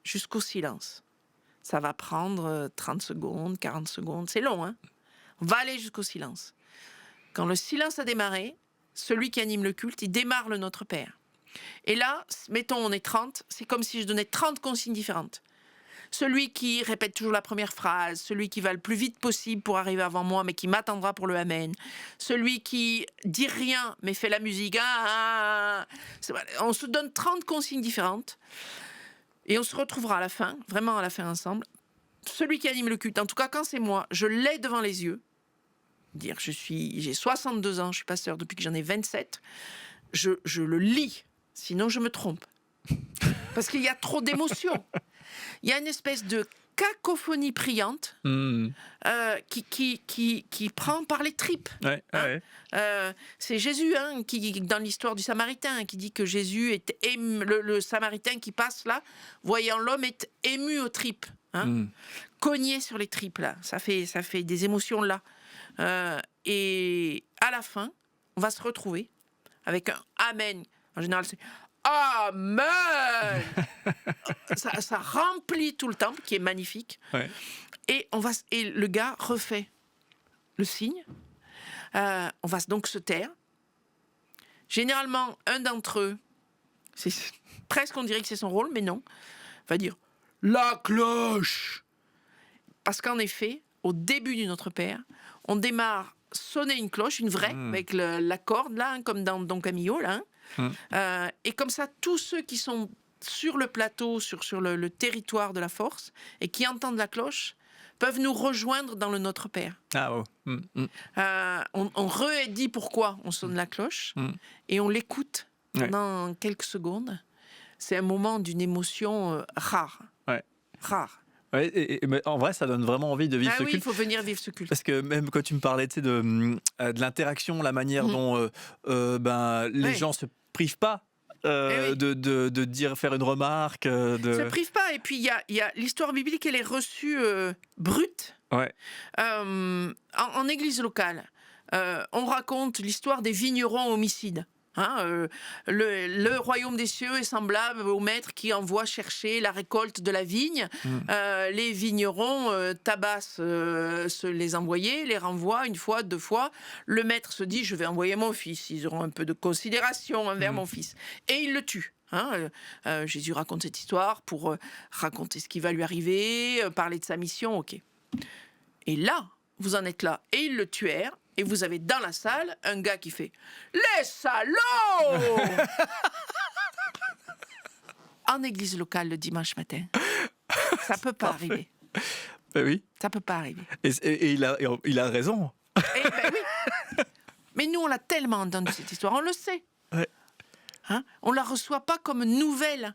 jusqu'au silence. Ça va prendre 30 secondes, 40 secondes, c'est long, hein. On va aller jusqu'au silence. Quand le silence a démarré, celui qui anime le culte, il démarre le Notre Père. Et là, mettons on est 30, c'est comme si je donnais 30 consignes différentes. Celui qui répète toujours la première phrase, celui qui va le plus vite possible pour arriver avant moi, mais qui m'attendra pour le Amen. Celui qui dit rien, mais fait la musique. On se donne 30 consignes différentes. Et on se retrouvera à la fin, vraiment à la fin ensemble. Celui qui anime le culte, en tout cas quand c'est moi, je l'ai devant les yeux. Dire, j'ai 62 ans, je suis pasteur depuis que j'en ai 27. Je le lis, sinon je me trompe. Parce qu'il y a trop d'émotions. Il y a une espèce de cacophonie priante qui prend par les tripes. Ouais, hein. C'est Jésus qui, dans l'histoire du Samaritain, qui dit que Jésus est ému, le Samaritain qui passe là, voyant l'homme, est ému aux tripes. Cogné sur les tripes, là. Ça fait des émotions là. Et à la fin, on va se retrouver avec un Amen. En général, c'est Amen. ça remplit tout le temple, qui est magnifique. Ouais. Et le gars refait le signe. On va donc se taire. Généralement, un d'entre eux, presque on dirait que c'est son rôle, mais non, va dire la cloche. Parce qu'en effet, au début du Notre Père, on démarre sonner une cloche, une vraie, avec la corde là, comme dans Don Camillo là. Et comme ça, tous ceux qui sont sur le plateau, sur le territoire de la force, et qui entendent la cloche, peuvent nous rejoindre dans le Notre Père. Ah oh. On redit pourquoi on sonne la cloche, et on l'écoute pendant quelques secondes. C'est un moment d'une émotion rare. Ouais. Rare. Ouais, mais en vrai, ça donne vraiment envie de vivre ce culte. Oui, il faut venir vivre ce culte. Parce que même quand tu me parlais de l'interaction, la manière dont les gens se privent pas de dire, faire une remarque. Se privent pas. Et puis, il y a l'histoire biblique, elle est reçue brute. Ouais. En église locale, on raconte l'histoire des vignerons homicides. Le royaume des cieux est semblable au maître qui envoie chercher la récolte de la vigne. Les vignerons tabassent les envoyés, les renvoient une fois, 2 fois. Le maître se dit, je vais envoyer mon fils, ils auront un peu de considération envers mon fils. Et il le tue. Jésus raconte cette histoire pour raconter ce qui va lui arriver, parler de sa mission, ok. Et là, vous en êtes là. Et ils le tuèrent. Et vous avez dans la salle un gars qui fait « Les salauds !» En église locale le dimanche matin. Ça peut pas arriver. Ben oui. Ça peut pas arriver. Et il a raison. Ben oui. Mais nous, on l'a tellement entendu cette histoire, on le sait. Ouais. On la reçoit pas comme nouvelle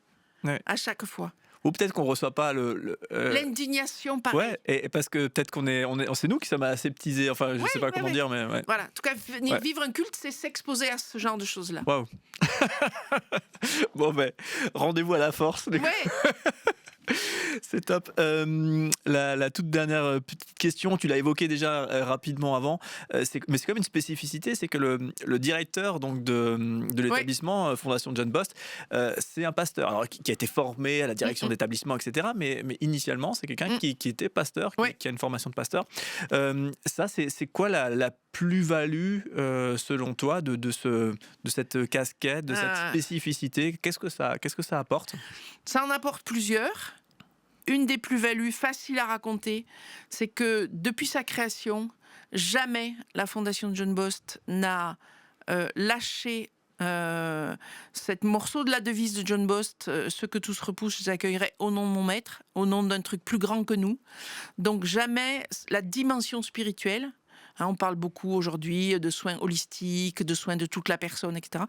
à chaque fois. Ou peut-être qu'on ne reçoit pas l'indignation, pareil. Ouais, et parce que peut-être c'est nous qui sommes aseptisés, enfin je ne sais pas comment dire, mais ouais. Voilà, en tout cas, venir vivre un culte, c'est s'exposer à ce genre de choses-là. Waouh. Bon ben, rendez-vous à la force. Ouais. C'est top. La toute dernière petite question, tu l'as évoqué déjà rapidement avant, mais c'est quand même une spécificité, c'est que le directeur donc, de l'établissement Fondation John Bost, c'est un pasteur alors, qui a été formé à la direction d'établissement, etc. Mais initialement, c'est quelqu'un qui était pasteur, qui a une formation de pasteur. Ça, c'est quoi la plus-value, selon toi, de cette casquette, de cette spécificité? Qu'est-ce que ça apporte? Ça en apporte plusieurs. Une des plus-values faciles à raconter, c'est que depuis sa création, jamais la Fondation John Bost n'a lâché cette morceau de la devise de John Bost, ce que tous repoussent, j'accueillerai au nom de mon maître, au nom d'un truc plus grand que nous. Donc jamais la dimension spirituelle. On parle beaucoup aujourd'hui de soins holistiques, de soins de toute la personne, etc.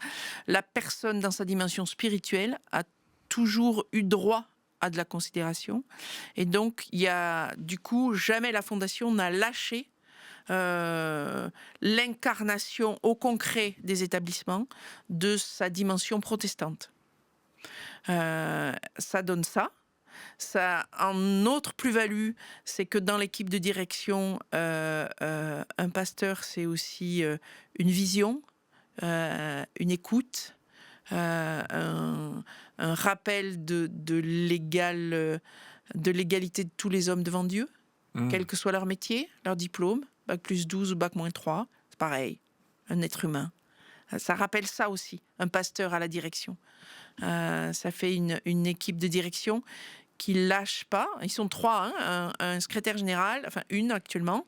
La personne, dans sa dimension spirituelle, a toujours eu droit à de la considération. Et donc, il y a, du coup, jamais la Fondation n'a lâché l'incarnation au concret des établissements de sa dimension protestante. Ça donne ça. Ça, en autre plus-value, c'est que dans l'équipe de direction, un pasteur, c'est aussi une vision, une écoute, un rappel de l'égalité de tous les hommes devant Dieu, quel que soit leur métier, leur diplôme, Bac+12 ou Bac-3, c'est pareil, un être humain. Ça rappelle ça aussi, un pasteur à la direction. Ça fait une équipe de direction qui ne lâche pas. Ils sont 3, un secrétaire général, enfin une actuellement,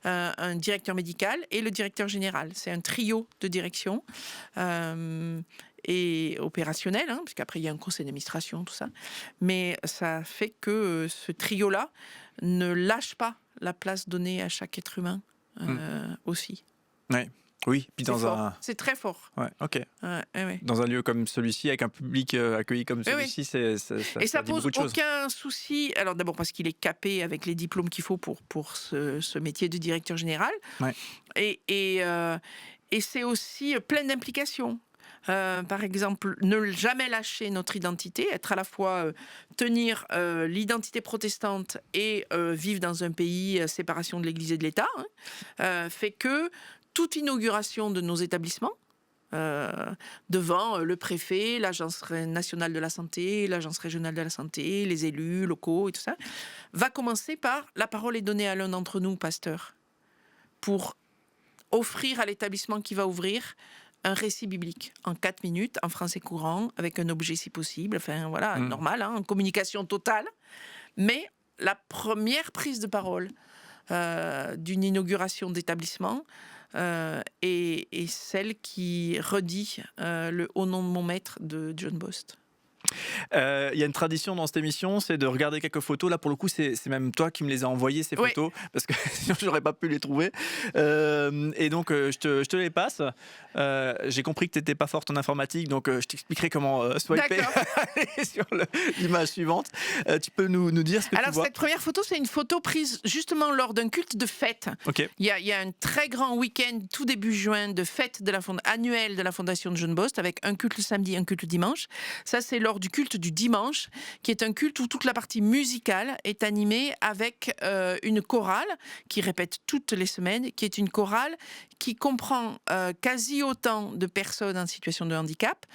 un directeur médical et le directeur général. C'est un trio de direction et opérationnel, puisqu'après il y a un conseil d'administration, tout ça. Mais ça fait que ce trio-là ne lâche pas la place donnée à chaque être humain aussi. Ouais. Oui, puis c'est très fort. Ouais, ok. Ouais. Dans un lieu comme celui-ci, avec un public accueilli comme celui-ci, ça dit pose beaucoup de choses. Aucun souci. Alors d'abord parce qu'il est capé avec les diplômes qu'il faut pour ce métier de directeur général. Ouais. Et c'est aussi plein d'implications. Par exemple, ne jamais lâcher notre identité, être à la fois tenir l'identité protestante et vivre dans un pays séparation de l'Église et de l'État, fait que toute inauguration de nos établissements, devant le préfet, l'Agence nationale de la santé, l'Agence régionale de la santé, les élus locaux et tout ça, va commencer par « La parole est donnée à l'un d'entre nous, pasteur », pour offrir à l'établissement qui va ouvrir un récit biblique en 4 minutes, en français courant, avec un objet si possible, enfin voilà, normal, en communication totale. Mais la première prise de parole d'une inauguration d'établissement et celle qui redit le « Au nom de mon maître » de John Bost. Il y a une tradition dans cette émission, c'est de regarder quelques photos. Là, pour le coup, c'est même toi qui me les as envoyées, ces photos, parce que sinon, je n'aurais pas pu les trouver. Et donc, je te les passe. J'ai compris que tu n'étais pas forte en informatique, donc je t'expliquerai comment swiper sur l'image suivante. Tu peux nous dire ce que tu vois? Alors, cette première photo, c'est une photo prise justement lors d'un culte de fête. Okay. Il y a un très grand week-end, tout début juin, de fête annuelle de la Fondation de John Bost, avec un culte le samedi, un culte le dimanche. Ça, c'est lors du culte du dimanche, qui est un culte où toute la partie musicale est animée avec une chorale qui répète toutes les semaines, qui est une chorale qui comprend quasi autant de personnes en situation de handicap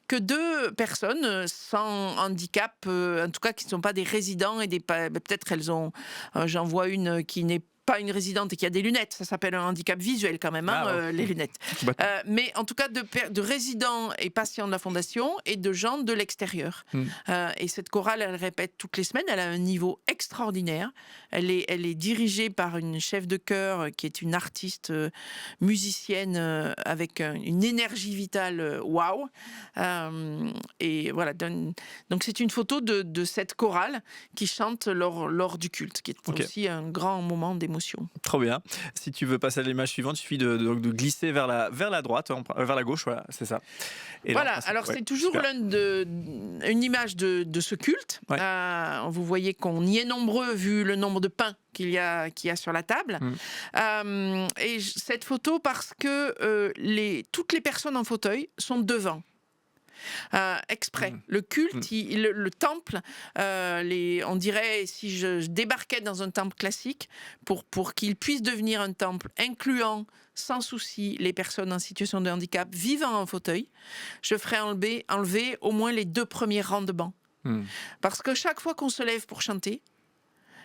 que de personnes sans handicap, en tout cas qui ne sont pas des résidents et peut-être elles ont. J'en vois une qui n'est pas une résidente et qui a des lunettes, ça s'appelle un handicap visuel quand même, les lunettes. Mais en tout cas de résidents et patients de la Fondation et de gens de l'extérieur. Et cette chorale, elle répète toutes les semaines, elle a un niveau extraordinaire. Elle est dirigée par une chef de chœur qui est une artiste musicienne avec une énergie vitale waouh. Et voilà, donc c'est une photo de cette chorale qui chante lors du culte, qui est aussi un grand moment d'émotion. émotions. Trop bien. Si tu veux passer à l'image suivante, il suffit de glisser vers la droite, vers la gauche, voilà, c'est ça. Et voilà, là, alors c'est toujours une image de ce culte. Ouais. Vous voyez qu'on y est nombreux vu le nombre de pains qu'il y a sur la table. Et cette photo parce que toutes les personnes en fauteuil sont devant. Exprès. Le culte, le temple, on dirait si je débarquais dans un temple classique pour qu'il puisse devenir un temple incluant sans souci les personnes en situation de handicap vivant en fauteuil, je ferais enlever au moins les 2 premiers rangs de bancs. Parce que chaque fois qu'on se lève pour chanter,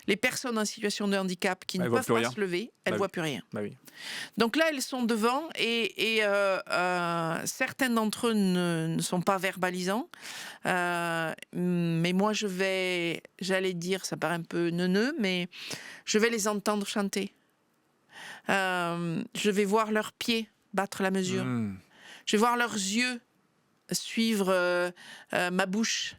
les personnes en situation de handicap qui ne peuvent pas se lever, elles ne voient plus rien. Bah oui. Donc là, elles sont devant et certains d'entre eux ne sont pas verbalisants. Mais moi, j'allais dire, ça paraît un peu neuneux, mais je vais les entendre chanter. Je vais voir leurs pieds battre la mesure. Je vais voir leurs yeux suivre ma bouche.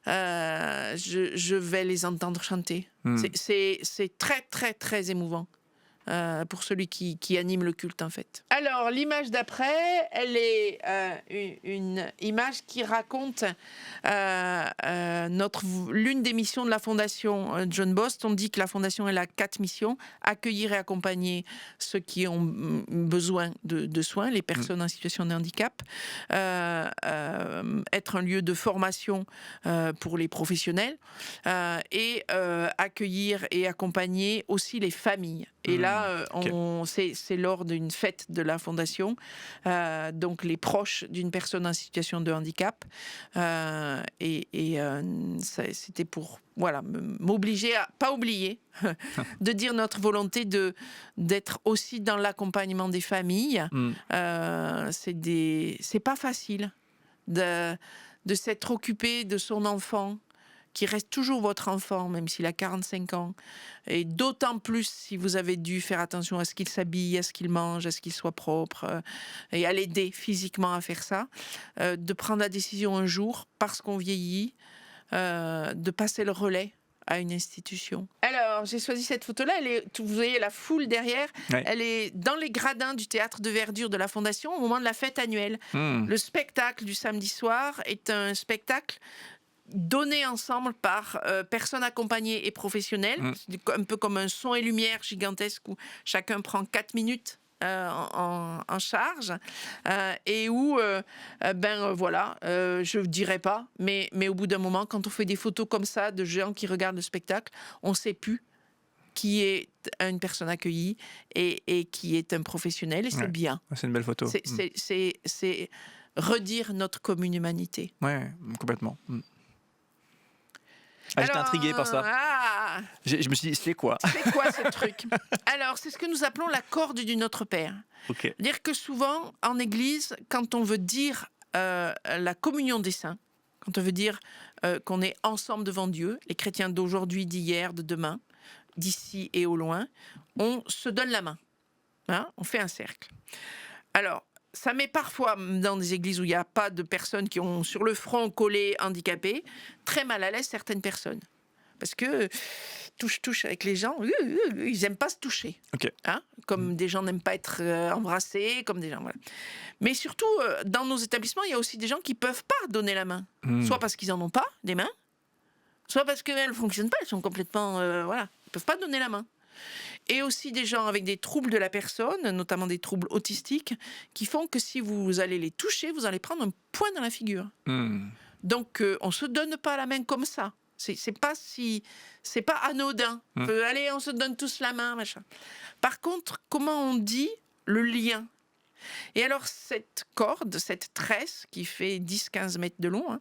Je vais les entendre chanter. C'est très, très, très émouvant pour celui qui anime le culte, en fait. Alors, l'image d'après, elle est une image qui raconte l'une des missions de la Fondation John Bost. On dit que la Fondation, elle a 4 missions: accueillir et accompagner ceux qui ont besoin de soins, les personnes en situation de handicap, être un lieu de formation pour les professionnels, et accueillir et accompagner aussi les familles. Et là, c'est lors d'une fête de la Fondation, donc les proches d'une personne en situation de handicap, c'était pour m'obliger à pas oublier de dire notre volonté d'être aussi dans l'accompagnement des familles. C'est pas facile de s'être occupé de son enfant, qui reste toujours votre enfant, même s'il a 45 ans. Et d'autant plus si vous avez dû faire attention à ce qu'il s'habille, à ce qu'il mange, à ce qu'il soit propre, et à l'aider physiquement à faire ça. De prendre la décision un jour, parce qu'on vieillit, de passer le relais à une institution. Alors, j'ai choisi cette photo-là. Vous voyez la foule derrière. Ouais. Elle est dans les gradins du théâtre de verdure de la Fondation au moment de la fête annuelle. Le spectacle du samedi soir est un spectacle donnés ensemble par personnes accompagnées et professionnelles, un peu comme un son et lumière gigantesque où chacun prend 4 minutes en charge, et où, je ne dirais pas, mais au bout d'un moment, quand on fait des photos comme ça de gens qui regardent le spectacle, on ne sait plus qui est une personne accueillie et qui est un professionnel, et c'est bien. C'est une belle photo. C'est redire notre commune humanité. Oui, complètement. J'étais intrigué par ça. Je me suis dit, c'est quoi ce truc? Alors, c'est ce que nous appelons la corde du Notre Père. Okay. Dire que souvent, en Église, quand on veut dire la communion des saints, quand on veut dire qu'on est ensemble devant Dieu, les chrétiens d'aujourd'hui, d'hier, de demain, d'ici et au loin, on se donne la main. On fait un cercle. Alors, ça met parfois, dans des églises où il n'y a pas de personnes qui ont sur le front collé handicapés, très mal à l'aise certaines personnes. Parce que touche avec les gens, ils n'aiment pas se toucher. Okay. Comme des gens n'aiment pas être embrassés, comme des gens... Voilà. Mais surtout, dans nos établissements, il y a aussi des gens qui ne peuvent pas donner la main. Soit parce qu'ils n'en ont pas, des mains, soit parce qu'elles ne fonctionnent pas, elles sont complètement... ils ne peuvent pas donner la main. Et aussi des gens avec des troubles de la personne, notamment des troubles autistiques, qui font que si vous allez les toucher, vous allez prendre un point dans la figure. Donc, on ne se donne pas la main comme ça. C'est pas anodin. Allez, on se donne tous la main, machin. Par contre, comment on dit le lien? Et alors, cette corde, cette tresse qui fait 10-15 mètres de long,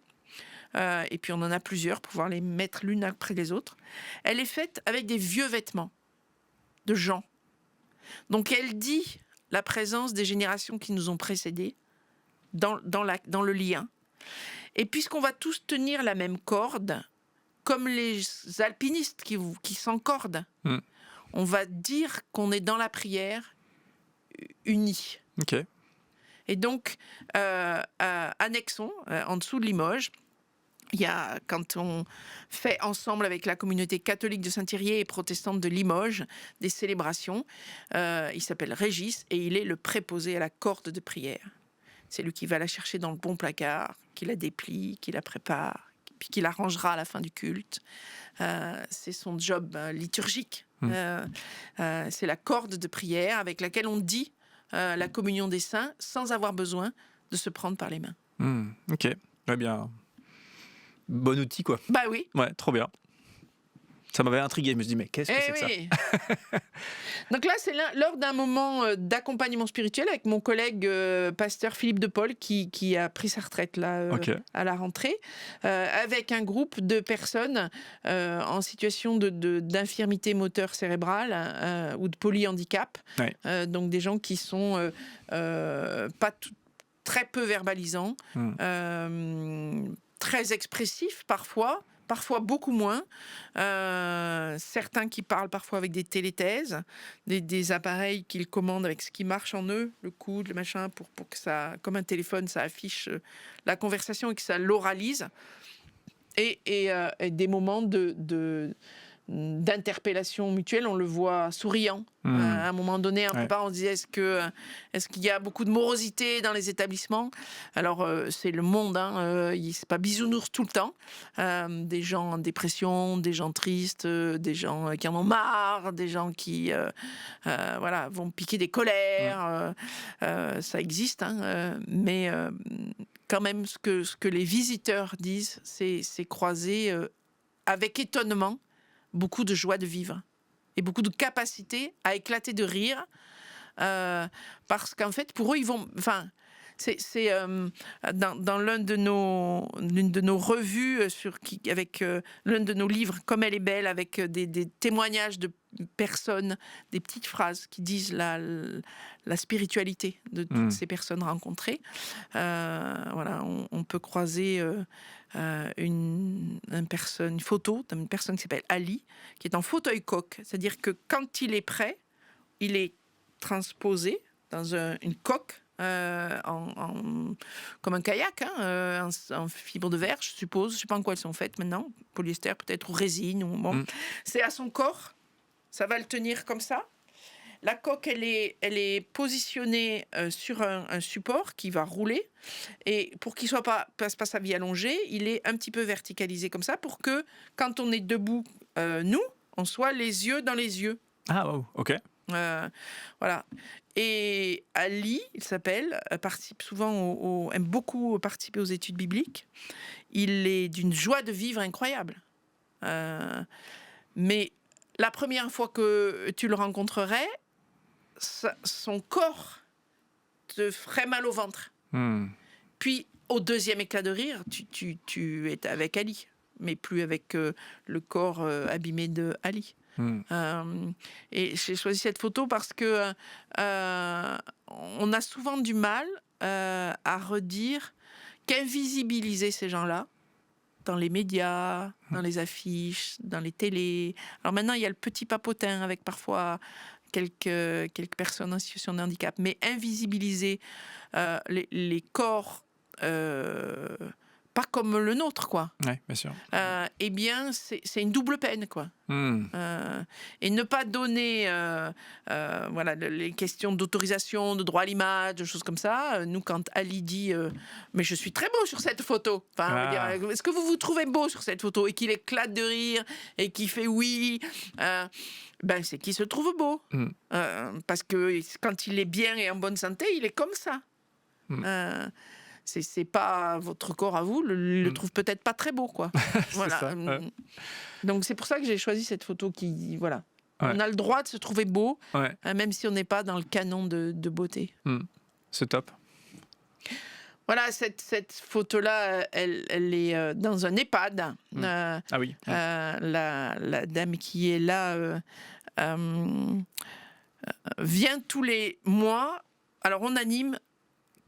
et puis on en a plusieurs pour pouvoir les mettre l'une après les autres, elle est faite avec des vieux vêtements de gens. Donc elle dit la présence des générations qui nous ont précédés dans le lien. Et puisqu'on va tous tenir la même corde, comme les alpinistes qui s'encordent, on va dire qu'on est dans la prière unis. Okay. Et donc, à Nexon, en dessous de Limoges, Il y a, quand on fait ensemble avec la communauté catholique de Saint-Thirier et protestante de Limoges des célébrations, il s'appelle Régis et il est le préposé à la corde de prière. C'est lui qui va la chercher dans le bon placard, qui la déplie, qui la prépare, puis qui la rangera à la fin du culte. C'est son job liturgique. C'est la corde de prière avec laquelle on dit la communion des saints sans avoir besoin de se prendre par les mains. Ok, très bien. Bon outil, quoi. Bah oui. Ouais, trop bien. Ça m'avait intrigué. Je me suis dit, mais qu'est-ce que c'est que ça? Donc là, c'est lors d'un moment d'accompagnement spirituel avec mon collègue pasteur Philippe de Paul qui a pris sa retraite là, à la rentrée, avec un groupe de personnes en situation d'infirmité moteur cérébrale ou de polyhandicap. Ouais. Donc des gens qui sont très peu verbalisants, très expressifs parfois beaucoup moins. Certains qui parlent parfois avec des téléthèses, des appareils qu'ils commandent avec ce qui marche en eux, le coude, le machin, pour que ça, comme un téléphone, ça affiche la conversation et que ça l'oralise. Et des moments d'interpellation mutuelle, on le voit souriant. À un moment donné, un peu on se disait est-ce qu'il y a beaucoup de morosité dans les établissements? Alors c'est le monde, c'est pas bisounours tout le temps. Des gens en dépression, des gens tristes, des gens qui en ont marre, des gens qui vont piquer des colères. Ça existe, mais quand même ce que les visiteurs disent, c'est croiser avec étonnement beaucoup de joie de vivre et beaucoup de capacité à éclater de rire, parce qu'en fait, pour eux, ils vont... C'est dans l'une de nos revues, avec l'un de nos livres, Comme elle est belle, avec des témoignages de personnes, des petites phrases qui disent la spiritualité de toutes ces personnes rencontrées. On peut croiser une photo d'une personne qui s'appelle Ali, qui est en fauteuil coque. C'est-à-dire que quand il est prêt, il est transposé dans une coque, comme un kayak, en fibre de verre, je suppose. Je ne sais pas en quoi elles sont faites maintenant. Polyester peut-être, ou résine. C'est à son corps. Ça va le tenir comme ça. La coque, elle est positionnée sur un support qui va rouler. Et pour qu'il ne passe pas sa vie allongée, il est un petit peu verticalisé comme ça pour que, quand on est debout, on soit les yeux dans les yeux. Ah, wow, ok. Voilà. Et Ali, il s'appelle, participe souvent aime beaucoup participer aux études bibliques. Il est d'une joie de vivre incroyable. Mais la première fois que tu le rencontrerais, son corps te ferait mal au ventre. Puis, au deuxième éclat de rire, tu es avec Ali, mais plus avec le corps abîmé de Ali. Et j'ai choisi cette photo parce que on a souvent du mal à redire qu'invisibiliser ces gens-là dans les médias, dans les affiches, dans les télés. Alors maintenant, il y a le petit papotin avec parfois quelques personnes en situation de handicap, mais invisibiliser les corps pas comme le nôtre, quoi. Oui, bien sûr. Eh bien, c'est une double peine, quoi. Et ne pas donner les questions d'autorisation, de droit à l'image, de choses comme ça. Nous, quand Ali dit mais je suis très beau sur cette photo. Est-ce que vous vous trouvez beau sur cette photo? Et qu'il éclate de rire et qu'il fait oui. C'est qu'il se trouve beau. Parce que quand il est bien et en bonne santé, il est comme ça. C'est pas votre corps à vous, le trouve peut-être pas très beau, quoi. Voilà. Ça, Donc c'est pour ça que j'ai choisi cette photo qui, voilà. On a le droit de se trouver beau, même si on n'est pas dans le canon de beauté. C'est top. Voilà, cette photo-là, elle est dans un EHPAD. Ah oui. La dame qui est là vient tous les mois. Alors on anime.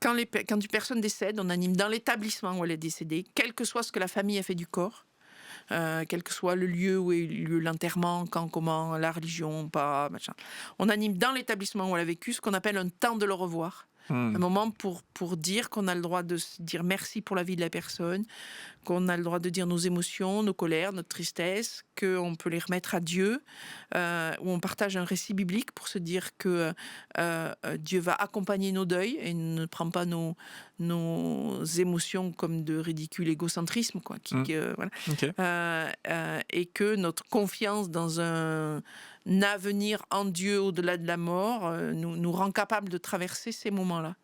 Quand une personne décède, on anime dans l'établissement où elle est décédée, quel que soit ce que la famille a fait du corps, quel que soit le lieu où est lieu l'enterrement, quand, comment, la religion, pas, machin. On anime dans l'établissement où elle a vécu ce qu'on appelle un temps de le revoir. Un moment pour dire qu'on a le droit de se dire merci pour la vie de la personne, qu'on a le droit de dire nos émotions, nos colères, notre tristesse, qu'on peut les remettre à Dieu, où on partage un récit biblique pour se dire que Dieu va accompagner nos deuils et ne prend pas nos émotions comme de ridicule égocentrisme, quoi, voilà. Okay. Et que notre confiance dans un avenir en Dieu au-delà de la mort nous rend capables de traverser ces moments-là.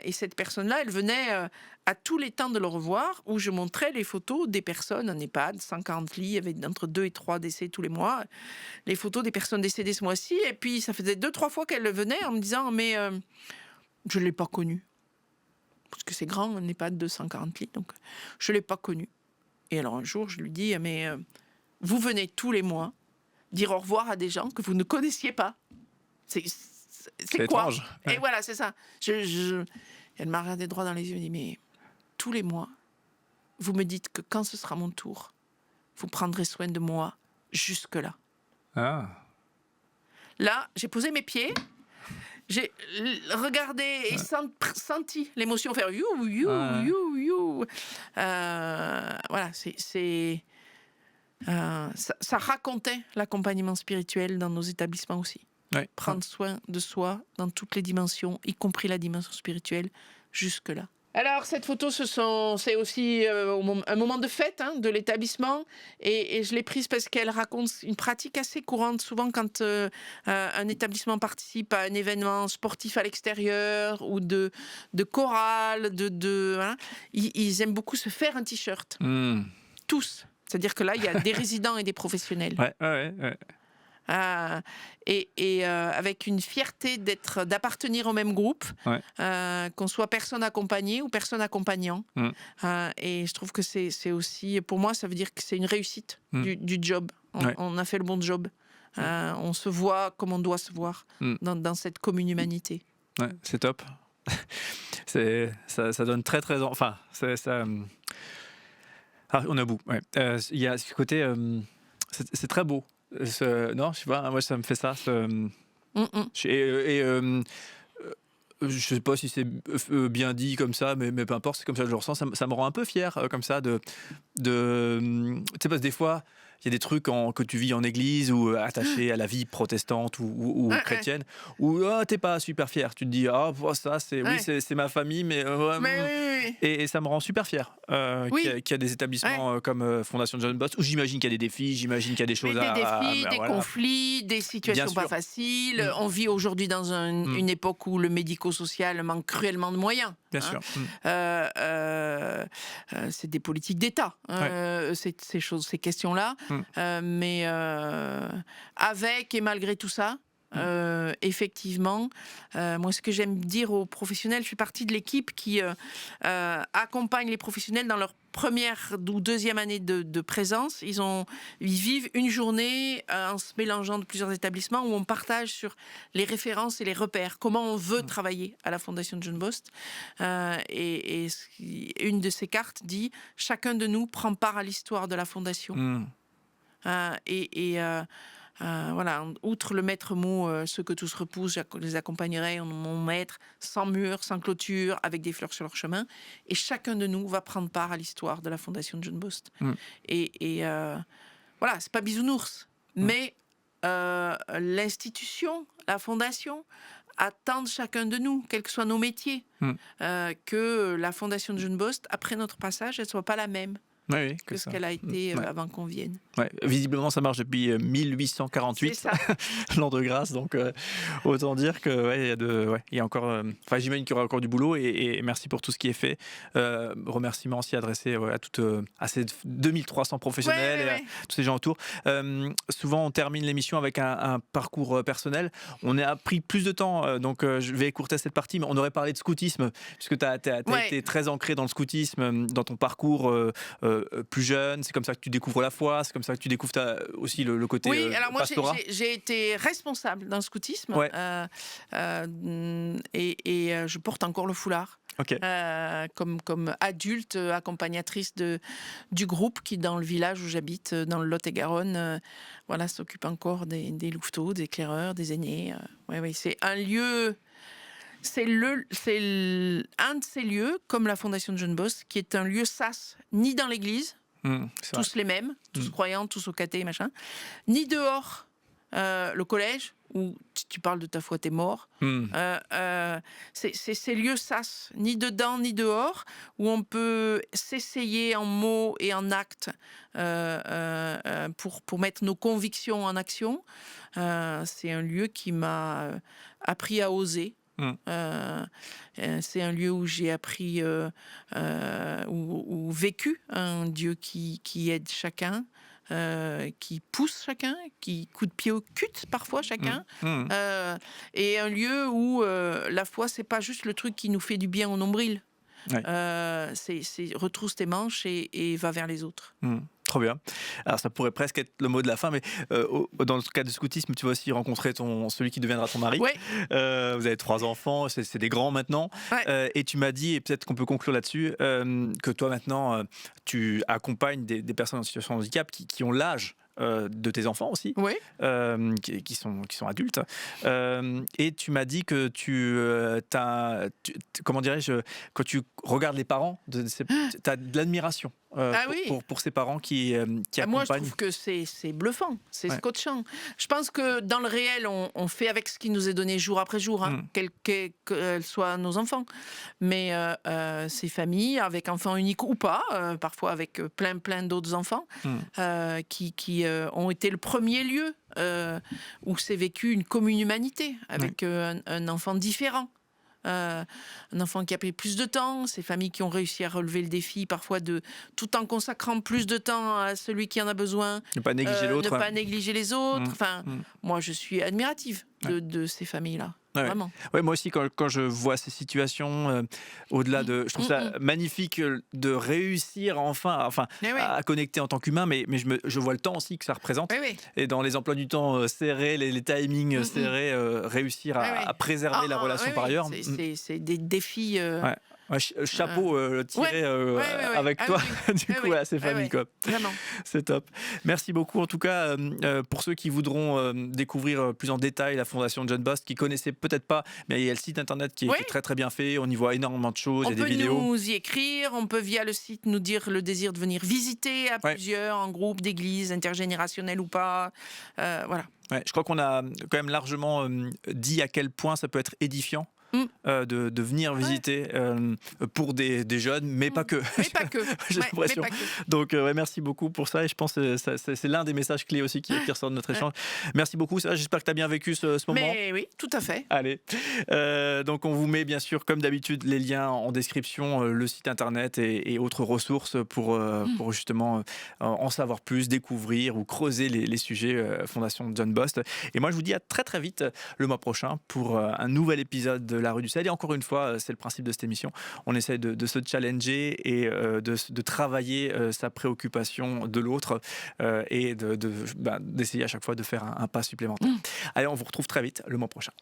Et cette personne-là, elle venait à tous les temps de le revoir, où je montrais les photos des personnes en EHPAD, 140 lits, avec entre 2 et 3 décès tous les mois, les photos des personnes décédées ce mois-ci, et puis ça faisait 2-3 fois qu'elle venait en me disant « mais je ne l'ai pas connu ». Parce que c'est grand, un EHPAD de 140 lits, donc je ne l'ai pas connu. Et alors un jour, je lui dis « mais vous venez tous les mois dire au revoir à des gens que vous ne connaissiez pas. C'est quoi étrange. Ouais. Et voilà, c'est ça. Elle m'a regardé droit dans les yeux et dit « mais tous les mois, vous me dites que quand ce sera mon tour, vous prendrez soin de moi jusque-là. » Là, j'ai posé mes pieds, j'ai regardé et senti l'émotion faire « you, you, you, you ». Voilà, ça racontait l'accompagnement spirituel dans nos établissements aussi. Ouais. Prendre soin de soi dans toutes les dimensions, y compris la dimension spirituelle, jusque-là. Alors, cette photo, c'est aussi un moment de fête de l'établissement. Et je l'ai prise parce qu'elle raconte une pratique assez courante. Souvent, quand un établissement participe à un événement sportif à l'extérieur ou de chorale, ils aiment beaucoup se faire un t-shirt. Tous. C'est-à-dire que là, il y a des résidents et des professionnels. Ouais. Avec une fierté d'appartenir au même groupe, qu'on soit personne accompagnée ou personne accompagnant. Et je trouve que c'est aussi, pour moi, ça veut dire que c'est une réussite du job. On a fait le bon job. On se voit comme on doit se voir dans cette commune humanité. Ouais, c'est top. Ça donne très, très... Enfin, ça... on a bout. Ouais. Il y a ce côté... c'est très beau. Non, je sais pas, moi ça me fait ça. Je sais pas si c'est bien dit comme ça, mais peu importe, c'est comme ça que je le ressens. Ça me rend un peu fier comme ça tu sais, parce que des fois il y a des trucs que tu vis en église ou attaché à la vie protestante ou chrétienne où t'es pas super fier. Tu te dis ça c'est ma famille, mais et ça me rend super fier qu'il y a des établissements comme Fondation John Bost où j'imagine qu'il y a des défis, j'imagine qu'il y a des choses des conflits, des situations pas faciles. On vit aujourd'hui dans une époque où le médico-social manque cruellement de moyens. Bien sûr. C'est des politiques d'État, ces questions-là. Mais avec et malgré tout ça, effectivement, moi ce que j'aime dire aux professionnels, je fais partie de l'équipe qui accompagne les professionnels dans leur première ou deuxième année de présence. Ils vivent une journée en se mélangeant de plusieurs établissements où on partage sur les références et les repères, comment on veut travailler à la Fondation John Bost. Et une de ces cartes dit « Chacun de nous prend part à l'histoire de la Fondation ». Voilà, outre le maître mot, ceux que tous repoussent, je les accompagnerai, mon maître, sans mur, sans clôture, avec des fleurs sur leur chemin. Et chacun de nous va prendre part à l'histoire de la Fondation John Bost. Voilà, c'est pas bisounours, mais l'institution, la Fondation, attend de chacun de nous, quels que soient nos métiers, que la Fondation John Bost, après notre passage, elle soit pas la même. Que ce qu'elle a été avant qu'on vienne. Ouais. Visiblement, ça marche depuis 1848, c'est ça. l'an de grâce. Donc, autant dire que il y a encore. J'imagine qu'il y aura encore du boulot et merci pour tout ce qui est fait. Remerciements aussi adressés à ces 2300 professionnels et à tous ces gens autour. Souvent, on termine l'émission avec un parcours personnel. On a pris plus de temps, donc je vais écourter cette partie, mais on aurait parlé de scoutisme, puisque tu as été très ancré dans le scoutisme, dans ton parcours. Plus jeune, c'est comme ça que tu découvres la foi, c'est comme ça que tu découvres aussi le côté alors moi pastorat. J'ai été responsable dans le scoutisme et je porte encore le foulard. Comme adulte, accompagnatrice du groupe qui, dans le village où j'habite, dans le Lot-et-Garonne, s'occupe encore des louveteaux, des éclaireurs, des aînés. C'est un lieu C'est un de ces lieux, comme la Fondation John Bost, qui est un lieu sas, ni dans l'église, tous les mêmes, tous croyants, tous au caté, machin, ni dehors, le collège, où tu parles de ta foi, t'es mort. C'est ces lieux sas, ni dedans ni dehors, où on peut s'essayer en mots et en actes pour mettre nos convictions en action. C'est un lieu qui m'a appris à oser. C'est un lieu où j'ai appris ou vécu un Dieu qui aide chacun, qui pousse chacun, qui coup de pied au cul parfois chacun, et un lieu où la foi c'est pas juste le truc qui nous fait du bien au nombril. C'est retrousse tes manches et va vers les autres. Trop bien. Alors ça pourrait presque être le mot de la fin, mais dans le cas de scoutisme, tu vas aussi rencontrer celui qui deviendra ton mari. Vous avez 3 enfants, c'est des grands maintenant. Et tu m'as dit, et peut-être qu'on peut conclure là-dessus, que toi maintenant, tu accompagnes des personnes en situation de handicap qui ont l'âge de tes enfants aussi, qui sont adultes. Et tu m'as dit que comment dirais-je, quand tu regardes les parents, tu as de l'admiration pour ces parents qui accompagnent. Moi, je trouve que c'est bluffant, c'est scotchant. Je pense que dans le réel, on fait avec ce qui nous est donné jour après jour, quels soient nos enfants. Mais ces familles, avec enfants uniques ou pas, parfois avec plein d'autres enfants, qui ont été le premier lieu où s'est vécu une commune humanité, avec un enfant différent. Un enfant qui a pris plus de temps, ces familles qui ont réussi à relever le défi parfois tout en consacrant plus de temps à celui qui en a besoin, ne pas négliger l'autre, ne pas négliger les autres. Moi je suis admirative de ces familles-là. Vraiment. Moi aussi, quand je vois ces situations, au-delà de... Je trouve ça magnifique de réussir enfin à connecter en tant qu'humain, mais je vois le temps aussi que ça représente. Et dans les emplois du temps serrés, les timings serrés, réussir à préserver la relation par ailleurs. C'est des défis... chapeau tiré avec toi à ces familles. C'est top. Merci beaucoup en tout cas pour ceux qui voudront découvrir plus en détail la Fondation John Bost, qui connaissaient peut-être pas, mais il y a le site internet qui est très très bien fait, on y voit énormément de choses, il y a des vidéos. On peut nous y écrire, on peut via le site nous dire le désir de venir visiter à plusieurs, en groupe, d'église, intergénérationnelle ou pas, voilà. Je crois qu'on a quand même largement dit à quel point ça peut être édifiant de venir visiter pour des jeunes, mais pas que. J'ai l'impression. Donc merci beaucoup pour ça, et je pense que c'est l'un des messages clés aussi qui ressort de notre échange. Merci beaucoup, j'espère que tu as bien vécu ce moment. Mais oui, tout à fait. Allez, donc on vous met bien sûr comme d'habitude les liens en description, le site internet et autres ressources pour justement en savoir plus, découvrir ou creuser les sujets Fondation John Bost. Et moi je vous dis à très très vite le mois prochain pour un nouvel épisode de La Rue du Sel. Et encore une fois, c'est le principe de cette émission, on essaie de se challenger et de travailler sa préoccupation de l'autre et d'essayer à chaque fois de faire un pas supplémentaire. Allez, on vous retrouve très vite le mois prochain.